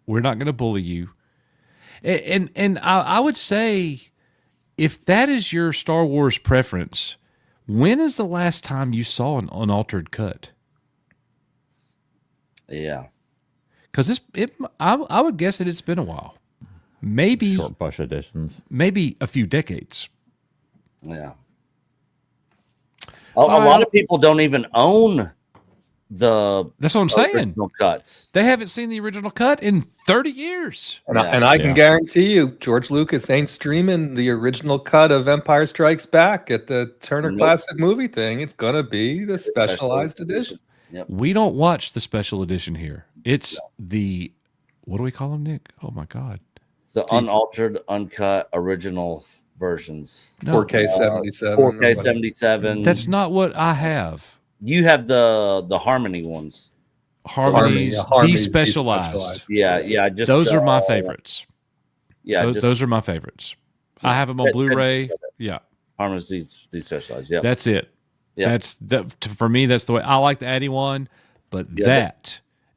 We're not going to bully you. And I would say, if that is your Star Wars preference, when is the last time you saw an unaltered cut? Yeah. Because I would guess that it's been a while. Maybe short bush editions. Maybe a few decades. Yeah. A lot of people don't even own that's what I'm saying. Original cuts. They haven't seen the original cut in 30 years. And I can guarantee you, George Lucas ain't streaming the original cut of Empire Strikes Back at the Turner Classic Movie thing. It's going to be the specialized edition. Yep. We don't watch the special edition here. It's the, what do we call them, Nick? Oh, my God. The unaltered, uncut, original versions. 4K 77. 4K 77. That's not what I have. You have the Harmony ones. Harmonies despecialized. Yeah. Those are my favorites. Yeah, those are my favorites. I have them on Blu-ray. Yeah. Harmonies despecialized. Yeah. That's it. Yeah. For me, that's the way I like the Addy one. But the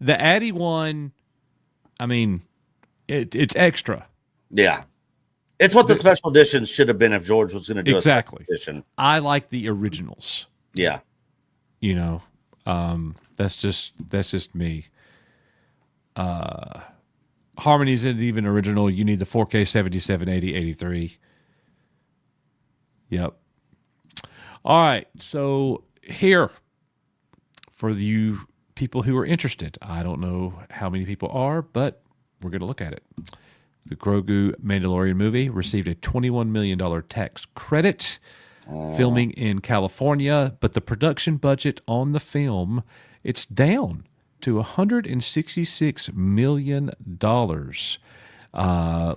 Addy one, I mean, it's extra. Yeah. It's what the special editions should have been if George was going to do a special edition. I like the originals. Yeah. You know, that's just me. Harmony isn't even original. You need the 4K 77, 80, 83. Yep. All right. So here, for you people who are interested, I don't know how many people are, but we're going to look at it. The Grogu Mandalorian movie received a $21 million tax credit. Filming in California, but the production budget on the film, it's down to $166 million.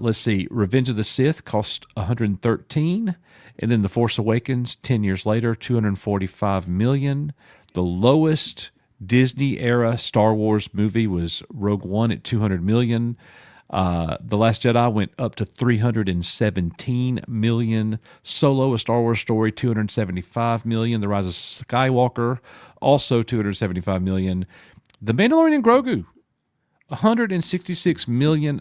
Let's see, Revenge of the Sith cost $113, and then The Force Awakens 10 years later, $245 million. The lowest Disney era Star Wars movie was Rogue One at $200 million. The Last Jedi went up to $317 million. Solo, A Star Wars Story, $275 million. The Rise of Skywalker, also $275 million. The Mandalorian and Grogu, $166 million.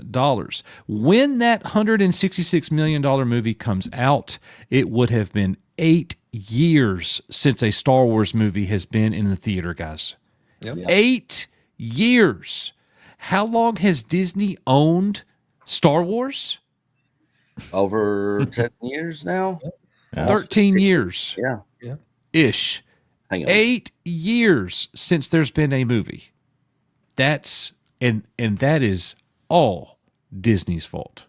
When that $166 million movie comes out, it would have been 8 years since a Star Wars movie has been in the theater, guys. Yep. 8 years. How long has Disney owned Star Wars? Over 10 years now. 13 years. Yeah. Ish. Hang on. 8 years since there's been a movie. That's and that is all Disney's fault.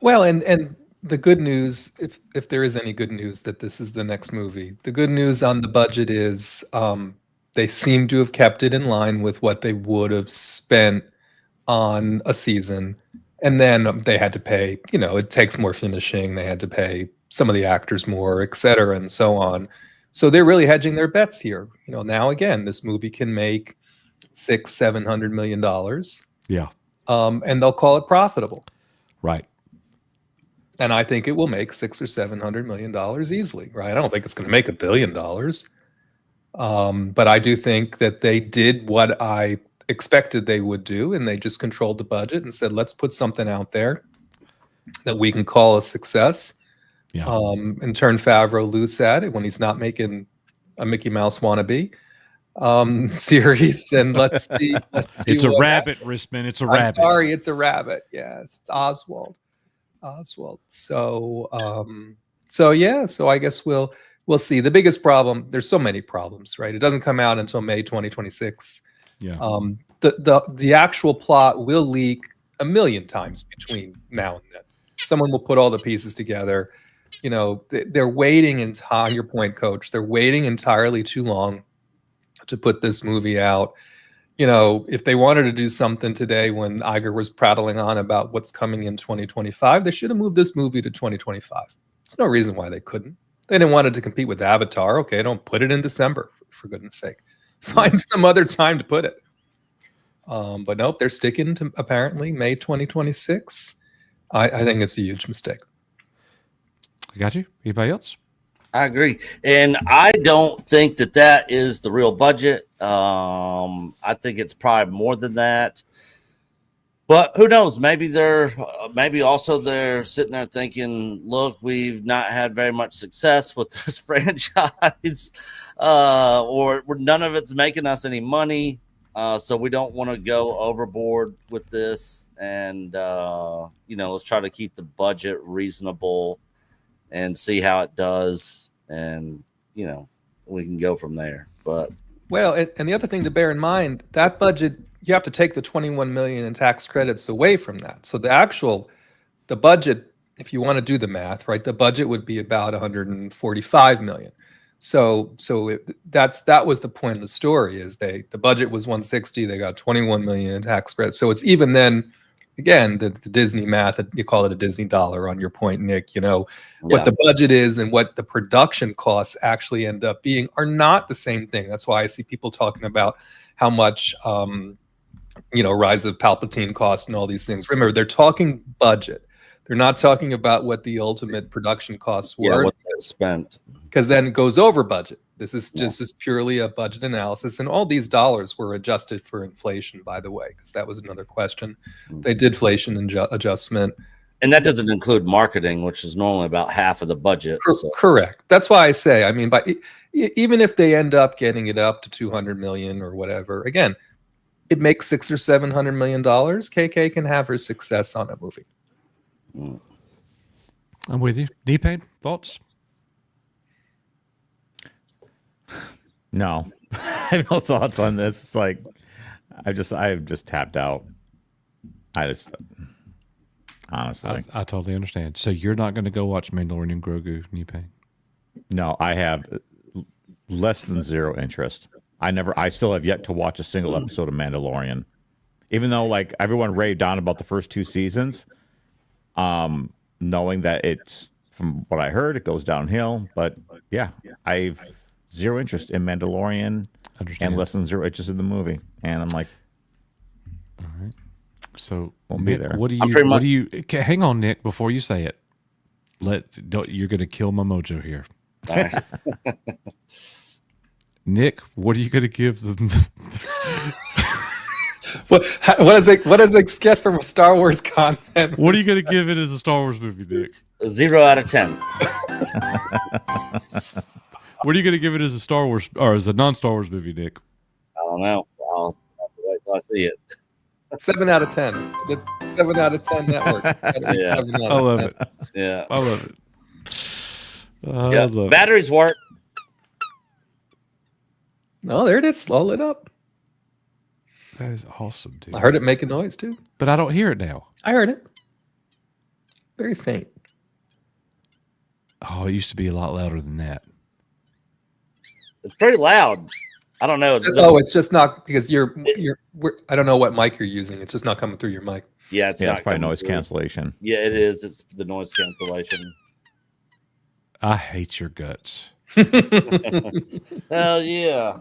Well, and the good news, if there is any good news that this is the next movie, the good news on the budget is they seem to have kept it in line with what they would have spent on a season. And then they had to pay, it takes more finishing. They had to pay some of the actors more, et cetera, and so on. So they're really hedging their bets here. Now again, this movie can make $600-700 million. Yeah. And they'll call it profitable. Right. And I think it will make $600 or $700 million easily, right? I don't think it's going to make $1 billion. But I do think that they did what I expected they would do, and they just controlled the budget and said, let's put something out there that we can call a success. Yeah. And turn Favreau loose at it when he's not making a Mickey Mouse wannabe series. And let's see. It's a rabbit, Risman. It's a rabbit. Sorry, it's a rabbit. Yes, it's Oswald. So I guess we'll see. The biggest problem, there's so many problems, right? It doesn't come out until May 2026. Yeah. The actual plot will leak a million times between now and then. Someone will put all the pieces together. They're waiting on your point, Coach. They're waiting entirely too long to put this movie out. If they wanted to do something today when Iger was prattling on about what's coming in 2025, they should have moved this movie to 2025. There's no reason why they couldn't. They didn't want it to compete with Avatar. Okay, don't put it in December, for goodness sake. Find some other time to put it. But nope, they're sticking to apparently May 2026. I think it's a huge mistake. I got you. Anybody else? I agree. And I don't think that is the real budget. I think it's probably more than that. But who knows? Maybe they're sitting there thinking, look, we've not had very much success with this franchise, or none of it's making us any money. So we don't want to go overboard with this. And, let's try to keep the budget reasonable and see how it does. And, we can go from there. But and the other thing to bear in mind, that budget, you have to take the $21 million in tax credits away from that. So the budget, if you want to do the math, right, the budget would be about $145 million. So that was the point of the story, is the budget was 160, they got 21 million in tax credits. So it's even then, again, the Disney math, you call it a Disney dollar on your point, Nick, what the budget is and what the production costs actually end up being are not the same thing. That's why I see people talking about how much, Rise of Palpatine cost and all these things. Remember, they're talking budget. They're not talking about what the ultimate production costs were. Yeah, what they spent. Because then it goes over budget. This is purely a budget analysis. And all these dollars were adjusted for inflation, by the way, because that was another question. They did inflation adjustment. And that doesn't include marketing, which is normally about half of the budget. Correct. That's why I say, even if they end up getting it up to 200 million or whatever, again, it makes $600 or $700 million. KK can have her success on a movie. I'm with you. D-Pain, thoughts? No, I have no thoughts on this. It's like I've just tapped out. Honestly, I totally understand. So you're not going to go watch Mandalorian Grogu, D-Pain? No, I have less than zero interest. I still have yet to watch a single episode of Mandalorian, even though like everyone raved on about the first 2 seasons. Knowing that it's, from what I heard, it goes downhill. But yeah, I've zero interest in Mandalorian and less than zero interest in the movie. And I'm like, all right. So won't Nick, be there. What do you hang on, Nick, before you say it. You're going to kill my mojo here. Nick, what are you going to give them? What does it get from Star Wars content? What are you going to give it as a Star Wars movie, Dick? 0 out of 10. What are you going to give it as a Star Wars or as a non-Star Wars movie, Dick? I don't know. I'll have to wait till I see it. 7 out of 10. That's 7 out of 10 network. Yeah. I love it. Yeah. I love it. I Yeah. love it. Batteries work. Oh, there it is. Slow it up. That is awesome, dude. I heard it make a noise too. But I don't hear it now. I heard it. Very faint. Oh, it used to be a lot louder than that. It's pretty loud. I don't know. It's just not because I don't know what mic you're using. It's just not coming through your mic. Yeah, it's probably noise cancellation. Yeah, it is. It's the noise cancellation. I hate your guts. Hell yeah.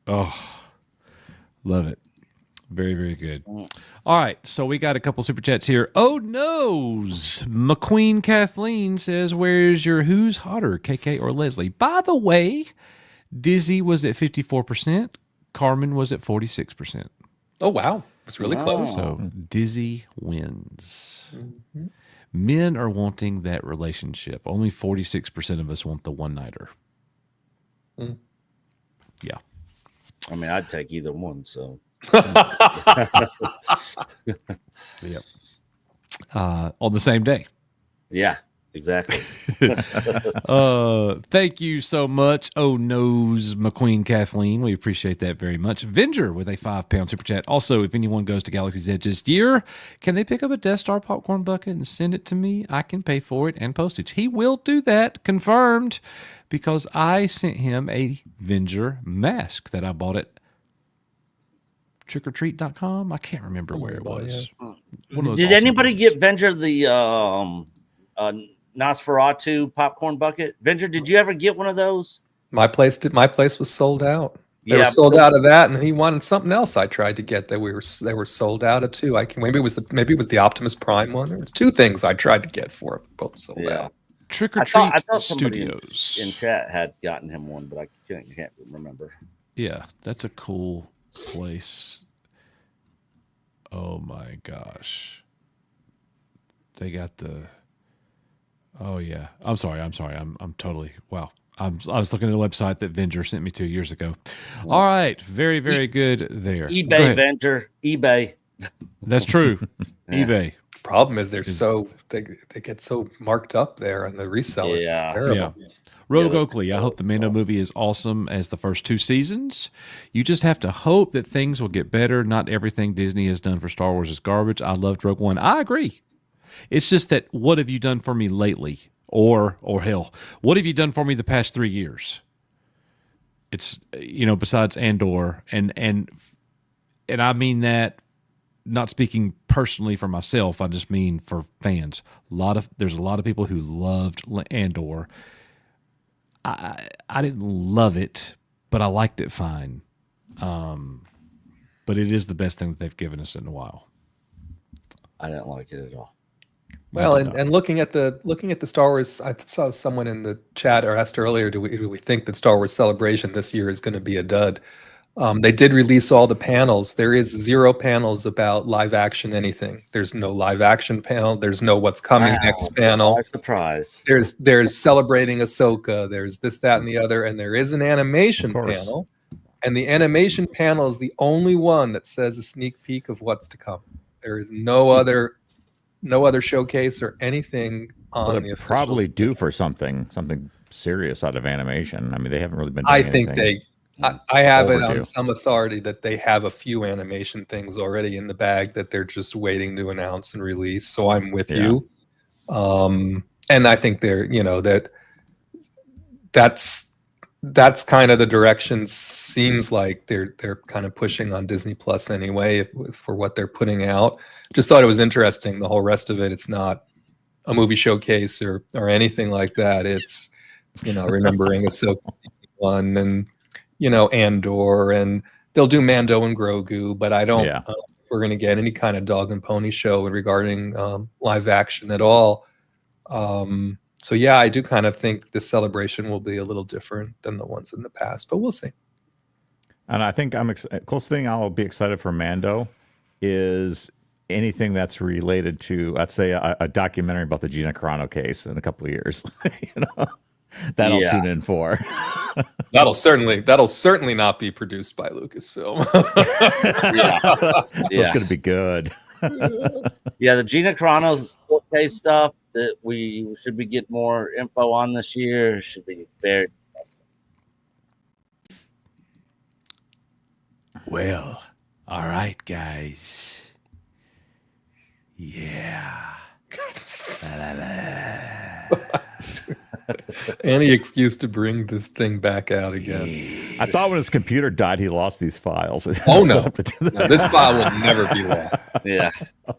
Oh, love it. Very, very good. All right. So we got a couple super chats here. Oh, noes. McQueen Kathleen says, where's your who's hotter, KK or Leslie? By the way, Dizzy was at 54%. Carmen was at 46%. Oh, wow. It's really close. So Dizzy wins. Men are wanting that relationship. Only 46% of us want the one-nighter. Yeah. I mean, I'd take either one, so. Yep. On the same day. Yeah, exactly. Thank you so much. Oh, noes, McQueen Kathleen. We appreciate that very much. Venger with a £5 super chat. Also, if anyone goes to Galaxy's Edge this year, can they pick up a Death Star popcorn bucket and send it to me? I can pay for it and postage. He will do that, confirmed, because I sent him a Venger mask that I bought at trickortreat.com. I can't remember where it was. Did anybody get Venger the Nosferatu popcorn bucket? Venger, did you ever get one of those? My place was sold out. They Yeah, were sold out of that, and then he wanted something else I tried to get that they were sold out of too. Maybe it was the Optimus Prime one. There was two things I tried to get for it, both sold out. Trick or Treat I thought somebody Studios in chat had gotten him one, but I can't remember. Yeah, that's a cool place. Oh my gosh. They got the. Oh yeah. I'm sorry. I'm totally. Wow. I was looking at a website that Venger sent me 2 years ago. All right. Very, very good there. eBay, Venger, eBay. That's true. Yeah. eBay. Problem is they get so marked up there and the resellers. Yeah. Are terrible. Yeah. Rogue Oakley, I hope the Mando movie is awesome as the first 2 seasons. You just have to hope that things will get better. Not everything Disney has done for Star Wars is garbage. I loved Rogue One. I agree. It's just that what have you done for me lately? Or hell, what have you done for me the past 3 years? It's, besides Andor, and I mean that not speaking personally for myself, I just mean for fans. There's a lot of people who loved Andor. I didn't love it, but I liked it fine. But it is the best thing that they've given us in a while. I didn't like it at all. Well, and looking at the Star Wars, I saw someone in the chat or asked earlier, do we think that Star Wars Celebration this year is going to be a dud? They did release all the panels. There is 0 panels about live action anything. There's no live action panel. There's no what's coming next panel. Surprise. There's celebrating Ahsoka. There's this, that, and the other, and there is an animation panel. And the animation panel is the only one that says a sneak peek of what's to come. There is no other showcase or anything on the official probably stage. due for something serious out of animation. I mean, they haven't really been doing I think anything. I have it overdue. on some authority that they have a few animation things already in the bag that they're just waiting to announce and release. So I'm with you. And I think they're, that's kind of the direction. Seems like they're kind of pushing on Disney Plus anyway for what they're putting out. Just thought it was interesting. The whole rest of it, it's not a movie showcase or anything like that. It's, remembering Ahsoka one and, Andor, and they'll do Mando and Grogu, but I don't think we're going to get any kind of dog and pony show regarding live action at all. So yeah, I do kind of think this celebration will be a little different than the ones in the past, but we'll see. And I think close thing I'll be excited for Mando is anything that's related to, let's say, a documentary about the Gina Carano case in a couple of years. That I'll tune in for. That'll certainly not be produced by Lucasfilm. So it's going to be good. Yeah, the Gina Carano court case stuff that we should be getting more info on this year should be very interesting. Well, all right, guys. Yeah. Any excuse to bring this thing back out again. I thought when his computer died, he lost these files. Oh no, no, this file will never be lost. Yeah,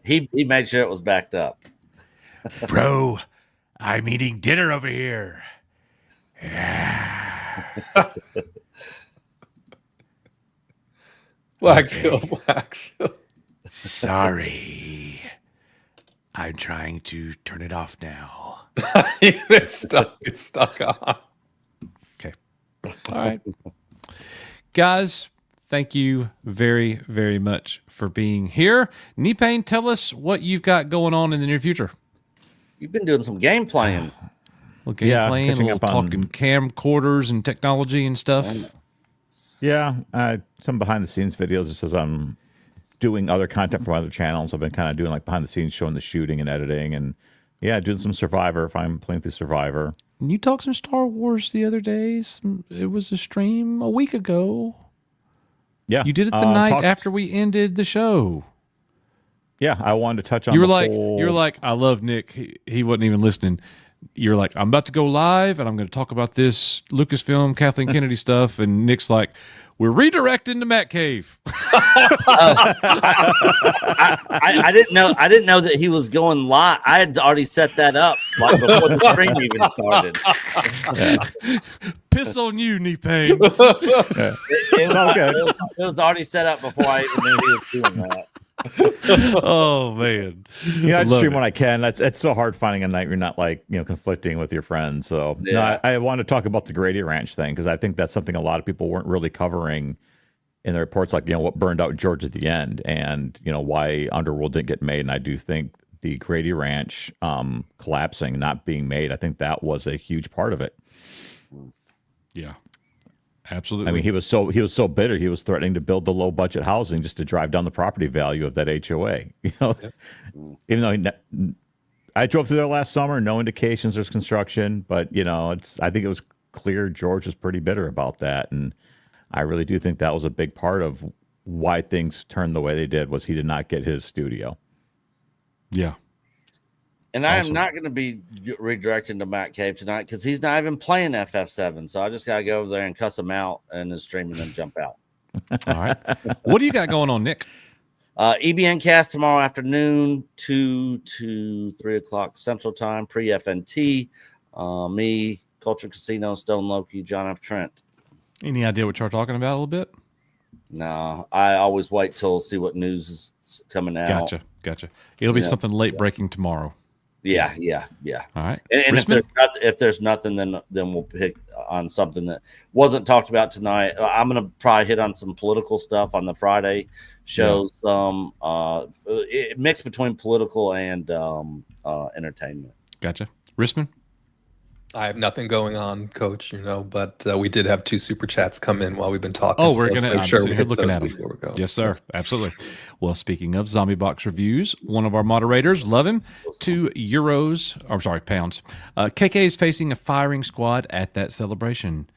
he made sure it was backed up. Bro, I'm eating dinner over here. Yeah. Blackfield. Sorry. I'm trying to turn it off now. It's stuck on. Okay. All right. Guys, thank you very, very much for being here. Nipane, tell us what you've got going on in the near future. You've been doing some game playing. A little game playing, a catching little up on- talking camcorders and technology and stuff. Yeah, some behind the scenes videos. Just as I'm doing other content for other channels, I've been kind of doing like behind the scenes, showing the shooting and editing, and doing some Survivor. If I'm playing through Survivor, You talked some Star Wars the other day. It was a stream a week ago. yeah, You did it the night after we ended the show. Yeah, I wanted to touch on. You were the like, whole... you're like, I love Nick. He wasn't even listening. You're like, I'm about to go live, and I'm going to talk about this Lucasfilm, Kathleen Kennedy stuff. And Nick's like, we're redirecting to Matt Cave. I didn't know. I didn't know that he was going live. I had already set that up like before the stream even started. Piss on you, Nipane. It was already set up before I even knew he was doing that. Oh man, I stream when I can. It's so hard finding a night you're not like conflicting with your friends. So I want to talk about the Grady Ranch thing because I think that's something a lot of people weren't really covering in the reports, like what burned out George at the end, and why Underworld didn't get made. And I do think the Grady Ranch collapsing, not being made, I think that was a huge part of it. Yeah. Absolutely. I mean, he was so bitter. He was threatening to build the low budget housing just to drive down the property value of that HOA. Even though I drove through there last summer, no indications there's construction, but I think it was clear George was pretty bitter about that, and I really do think that was a big part of why things turned the way they did. Was he did not get his studio. Yeah. And I am not going to be redirecting to Matt Cave tonight because he's not even playing FF7. So I just got to go over there and cuss him out in the stream and then jump out. All right. What do you got going on, Nick? EBN cast tomorrow afternoon, 2 to 3 o'clock Central Time, pre-FNT. Me, Culture Casino, Stone Loki, John F. Trent. Any idea what you're talking about a little bit? No, I always wait till see what news is coming out. Gotcha. It'll be something late breaking tomorrow. Yeah. All right. And if there's nothing, then we'll pick on something that wasn't talked about tonight. I'm gonna probably hit on some political stuff on the Friday shows. Mix between political and entertainment. Gotcha. Rissman? I have nothing going on, Coach. But we did have 2 super chats come in while we've been talking. Oh, we're gonna make sure we hit looking those at them before we go. Yes, sir. Absolutely. Well, speaking of Zombie Box reviews, one of our moderators, love him, £2. I'm sorry, pounds. KK is facing a firing squad at that celebration.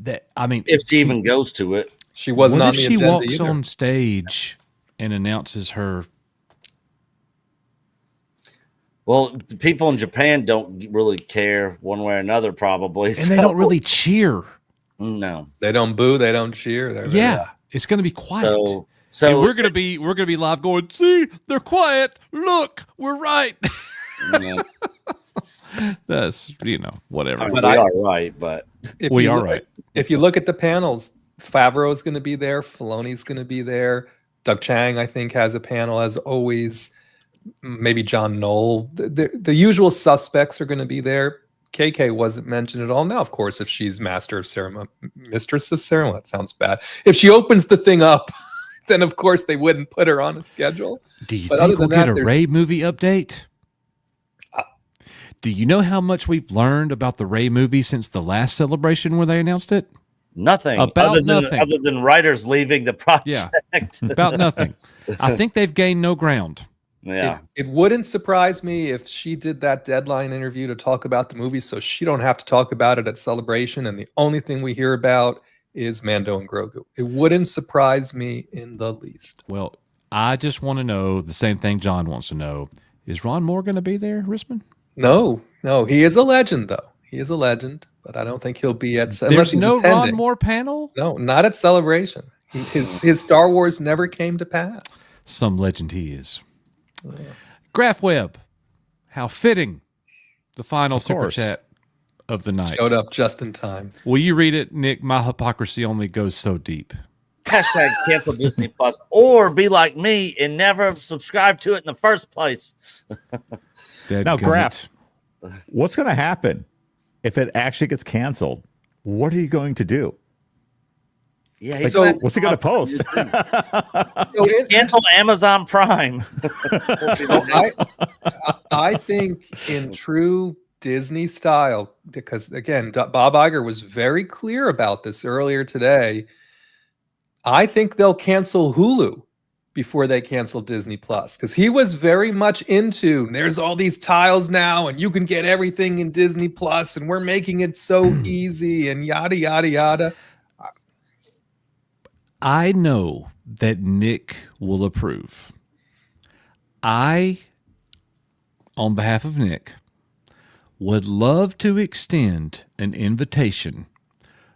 If she even goes to it, she wasn't on the agenda What if she walks either. on stage and announces her? well, the people in Japan don't really care one way or another, probably, And they don't really cheer. No, They don't boo. They don't cheer. It's going to be quiet. So and we're gonna be live going. See, they're quiet. Look, we're right. yeah, That's whatever. I mean, we are right, but We are right. If you look at the panels, Favreau is going to be there. Filoni's going to be there. Doug Chang, I think, has a panel as always. Maybe John Knoll. The usual suspects are going to be there. KK wasn't mentioned at all. Now, of course, if she's mistress of ceremony, that sounds bad. If she opens the thing up, then of course they wouldn't put her on a schedule. Do you But think other we'll than get that, a there's- Rey movie update? Do you know how much we've learned about the Rey movie since the last celebration where they announced it? Nothing. About nothing. Other than writers leaving the project. Yeah, about nothing. I think they've gained no ground. Yeah. It wouldn't surprise me if she did that deadline interview to talk about the movie so she don't have to talk about it at Celebration, and the only thing we hear about is Mando and Grogu. It wouldn't surprise me in the least. Well, I just want to know the same thing John wants to know. Is Ron Moore going to be there, Risman? No, he is a legend, though. He is a legend, but I don't think he'll be at. Unless There's he's no attending. Ron Moore panel? No, not at Celebration. His Star Wars never came to pass. Some legend he is. Graph Webb, how fitting. The final super course. chat of the night. Showed up just in time. Will you read it, Nick? My hypocrisy only goes so deep. Hashtag cancel Disney Plus, or be like me and never subscribe to it in the first place. Now, Graph, what's going to happen if it actually gets canceled? What are you going to do? Yeah, Like, what's he going to post? Cancel Amazon Prime. I think in true Disney style, because again, Bob Iger was very clear about this earlier today. I think they'll cancel Hulu before they cancel Disney Plus, because he was very much into there's all these tiles now and you can get everything in Disney Plus and we're making it so easy and yada yada yada. I know that Nick will approve. I, on behalf of Nick, would love to extend an invitation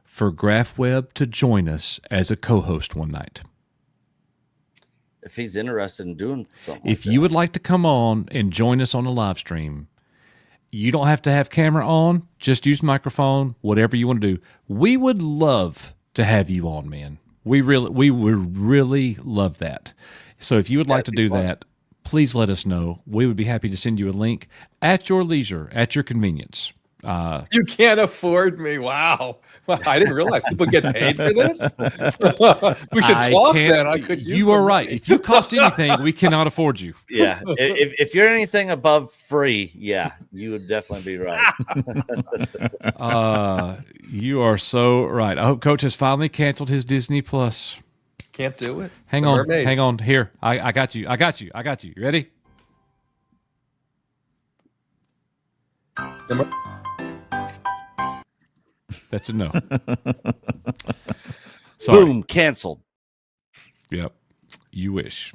for Graph Webb to join us as a co-host one night. If he's interested in doing something. If you would like to come on and join us on a live stream, you don't have to have camera on, just use microphone, whatever you want to do. We would love to have you on, man. We would really love that. So if you would like to do that, please let us know. We would be happy to send you a link at your leisure, at your convenience. You can't afford me. Wow. I didn't realize people get paid for this. We should talk then. I could use You are the right. money. If you cost anything, we cannot afford you. Yeah. If you're anything above free, yeah, you would definitely be right. You are so right. I hope Coach has finally canceled his Disney Plus. Can't do it. Hang The on. mermaids. Hang on. Here. I got you. You ready? That's a no. Sorry. Boom, canceled. Yep. You wish.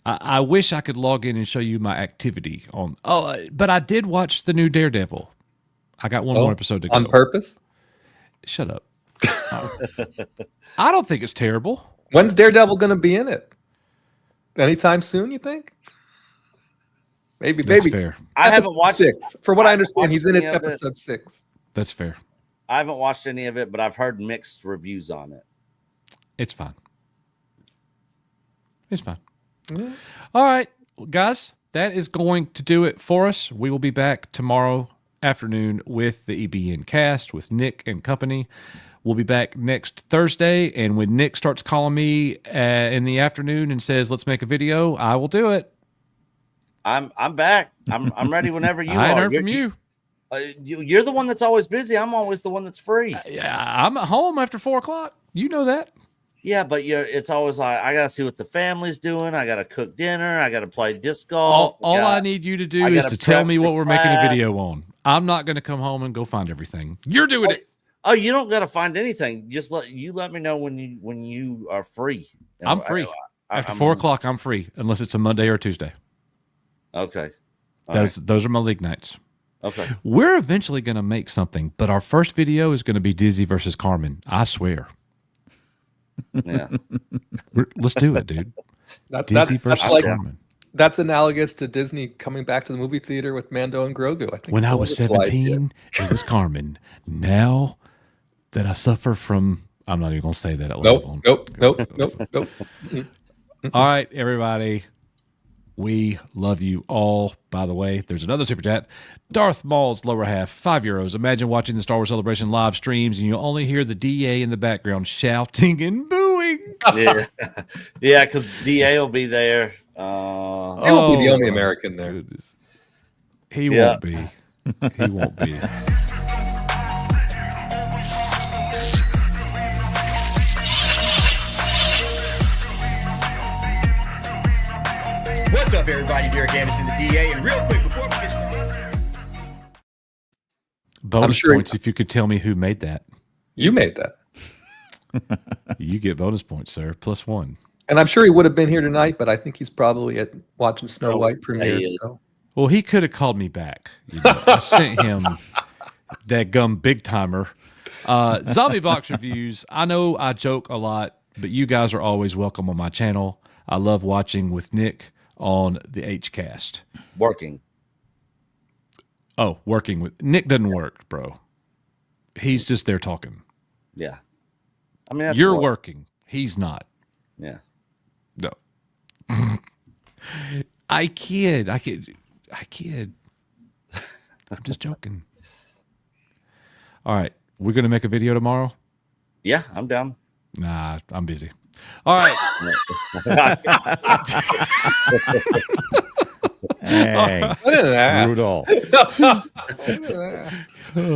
I wish I could log in and show you my activity on. But I did watch the new Daredevil. I got one more episode to go. On purpose? Shut up. I don't think it's terrible. When's Daredevil going to be in it? Anytime soon, you think? Maybe. That's fair. I haven't watched 6. For what I understand, watched he's in it any of it. episode 6. That's fair. I haven't watched any of it, but I've heard mixed reviews on it. It's fine. It's fine. All right, guys, that is going to do it for us. We will be back tomorrow afternoon with the EBN cast with Nick and company. We'll be back next Thursday, and when Nick starts calling me in the afternoon and says, "Let's make a video," I will do it. I'm back. I'm ready whenever you I are. ain't heard from you. You're the one that's always busy. I'm always the one that's free. Yeah, I'm at home after 4:00. You know that. Yeah, but it's always like I gotta see what the family's doing. I gotta cook dinner. I gotta play disc golf. All I need you to do is to tell me what we're making a video on. I'm not going to come home and go find everything. You're doing it. Oh, you don't gotta find anything. Just let me know when you are free. I'm free. After 4:00, I'm free unless it's a Monday or a Tuesday. Okay. Those are my league nights. Okay. We're eventually going to make something, but our first video is going to be Dizzy versus Carmen. I swear. Yeah. Let's do it, dude. Dizzy versus Carmen. That's analogous to Disney coming back to the movie theater with Mando and Grogu. I think when I was 17, it was Carmen. Now that I suffer from, I'm not even going to say that. Nope. All right, everybody. We love you all. By the way, there's another super chat. Darth Maul's lower half, €5. Imagine watching the Star Wars Celebration live streams and you only hear the DA in the background shouting and booing. Yeah, yeah, because DA will be there. He won't be the only American there. Goodness. He won't be. He won't be. What's up, everybody? Derek Anderson, the DA. And real quick, before we get started... Bonus points if you could tell me who made that. You made that. You get bonus points, sir. +1. And I'm sure he would have been here tonight, but I think he's probably at watching Snow White premiere. So, well, he could have called me back. You know, I sent him that gum big timer. Zombie box reviews. I know I joke a lot, but you guys are always welcome on my channel. I love watching with Nick on the HCast. Working. Oh, working with Nick doesn't work, bro. He's just there talking. Yeah. I mean, you're working. He's not. Yeah. No. I kid. I'm just joking. All right. We're going to make a video tomorrow? Yeah, I'm down. Nah, I'm busy. All right. Hey, what an ass. brutal. Oh,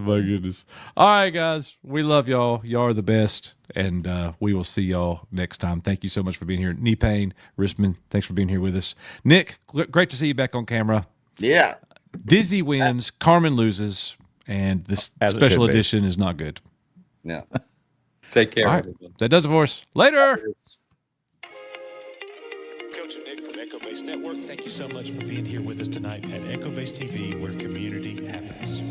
my goodness. All right, guys. We love y'all. Y'all are the best. And we will see y'all next time. Thank you so much for being here. Knee Pain, Ristman, thanks for being here with us. Nick, great to see you back on camera. Yeah. Dizzy wins, Carmen loses, and this As it special should be. edition is not good. Yeah. Take care. All right. That does it for us. Later. Coach and Nick from Echo Base Network, thank you so much for being here with us tonight at Echo Base TV, where community happens.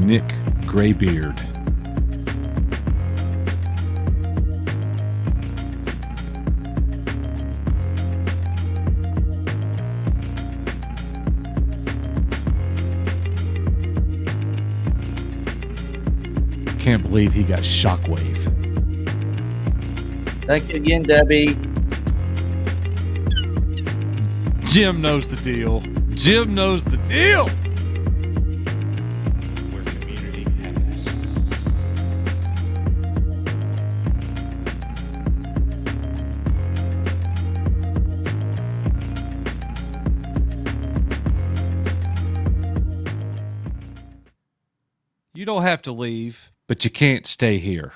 Nick Graybeard. Can't believe he got Shockwave. Thank you again, Debbie. Jim knows the deal. Jim knows the deal. Where community happens. You don't have to leave, but you can't stay here.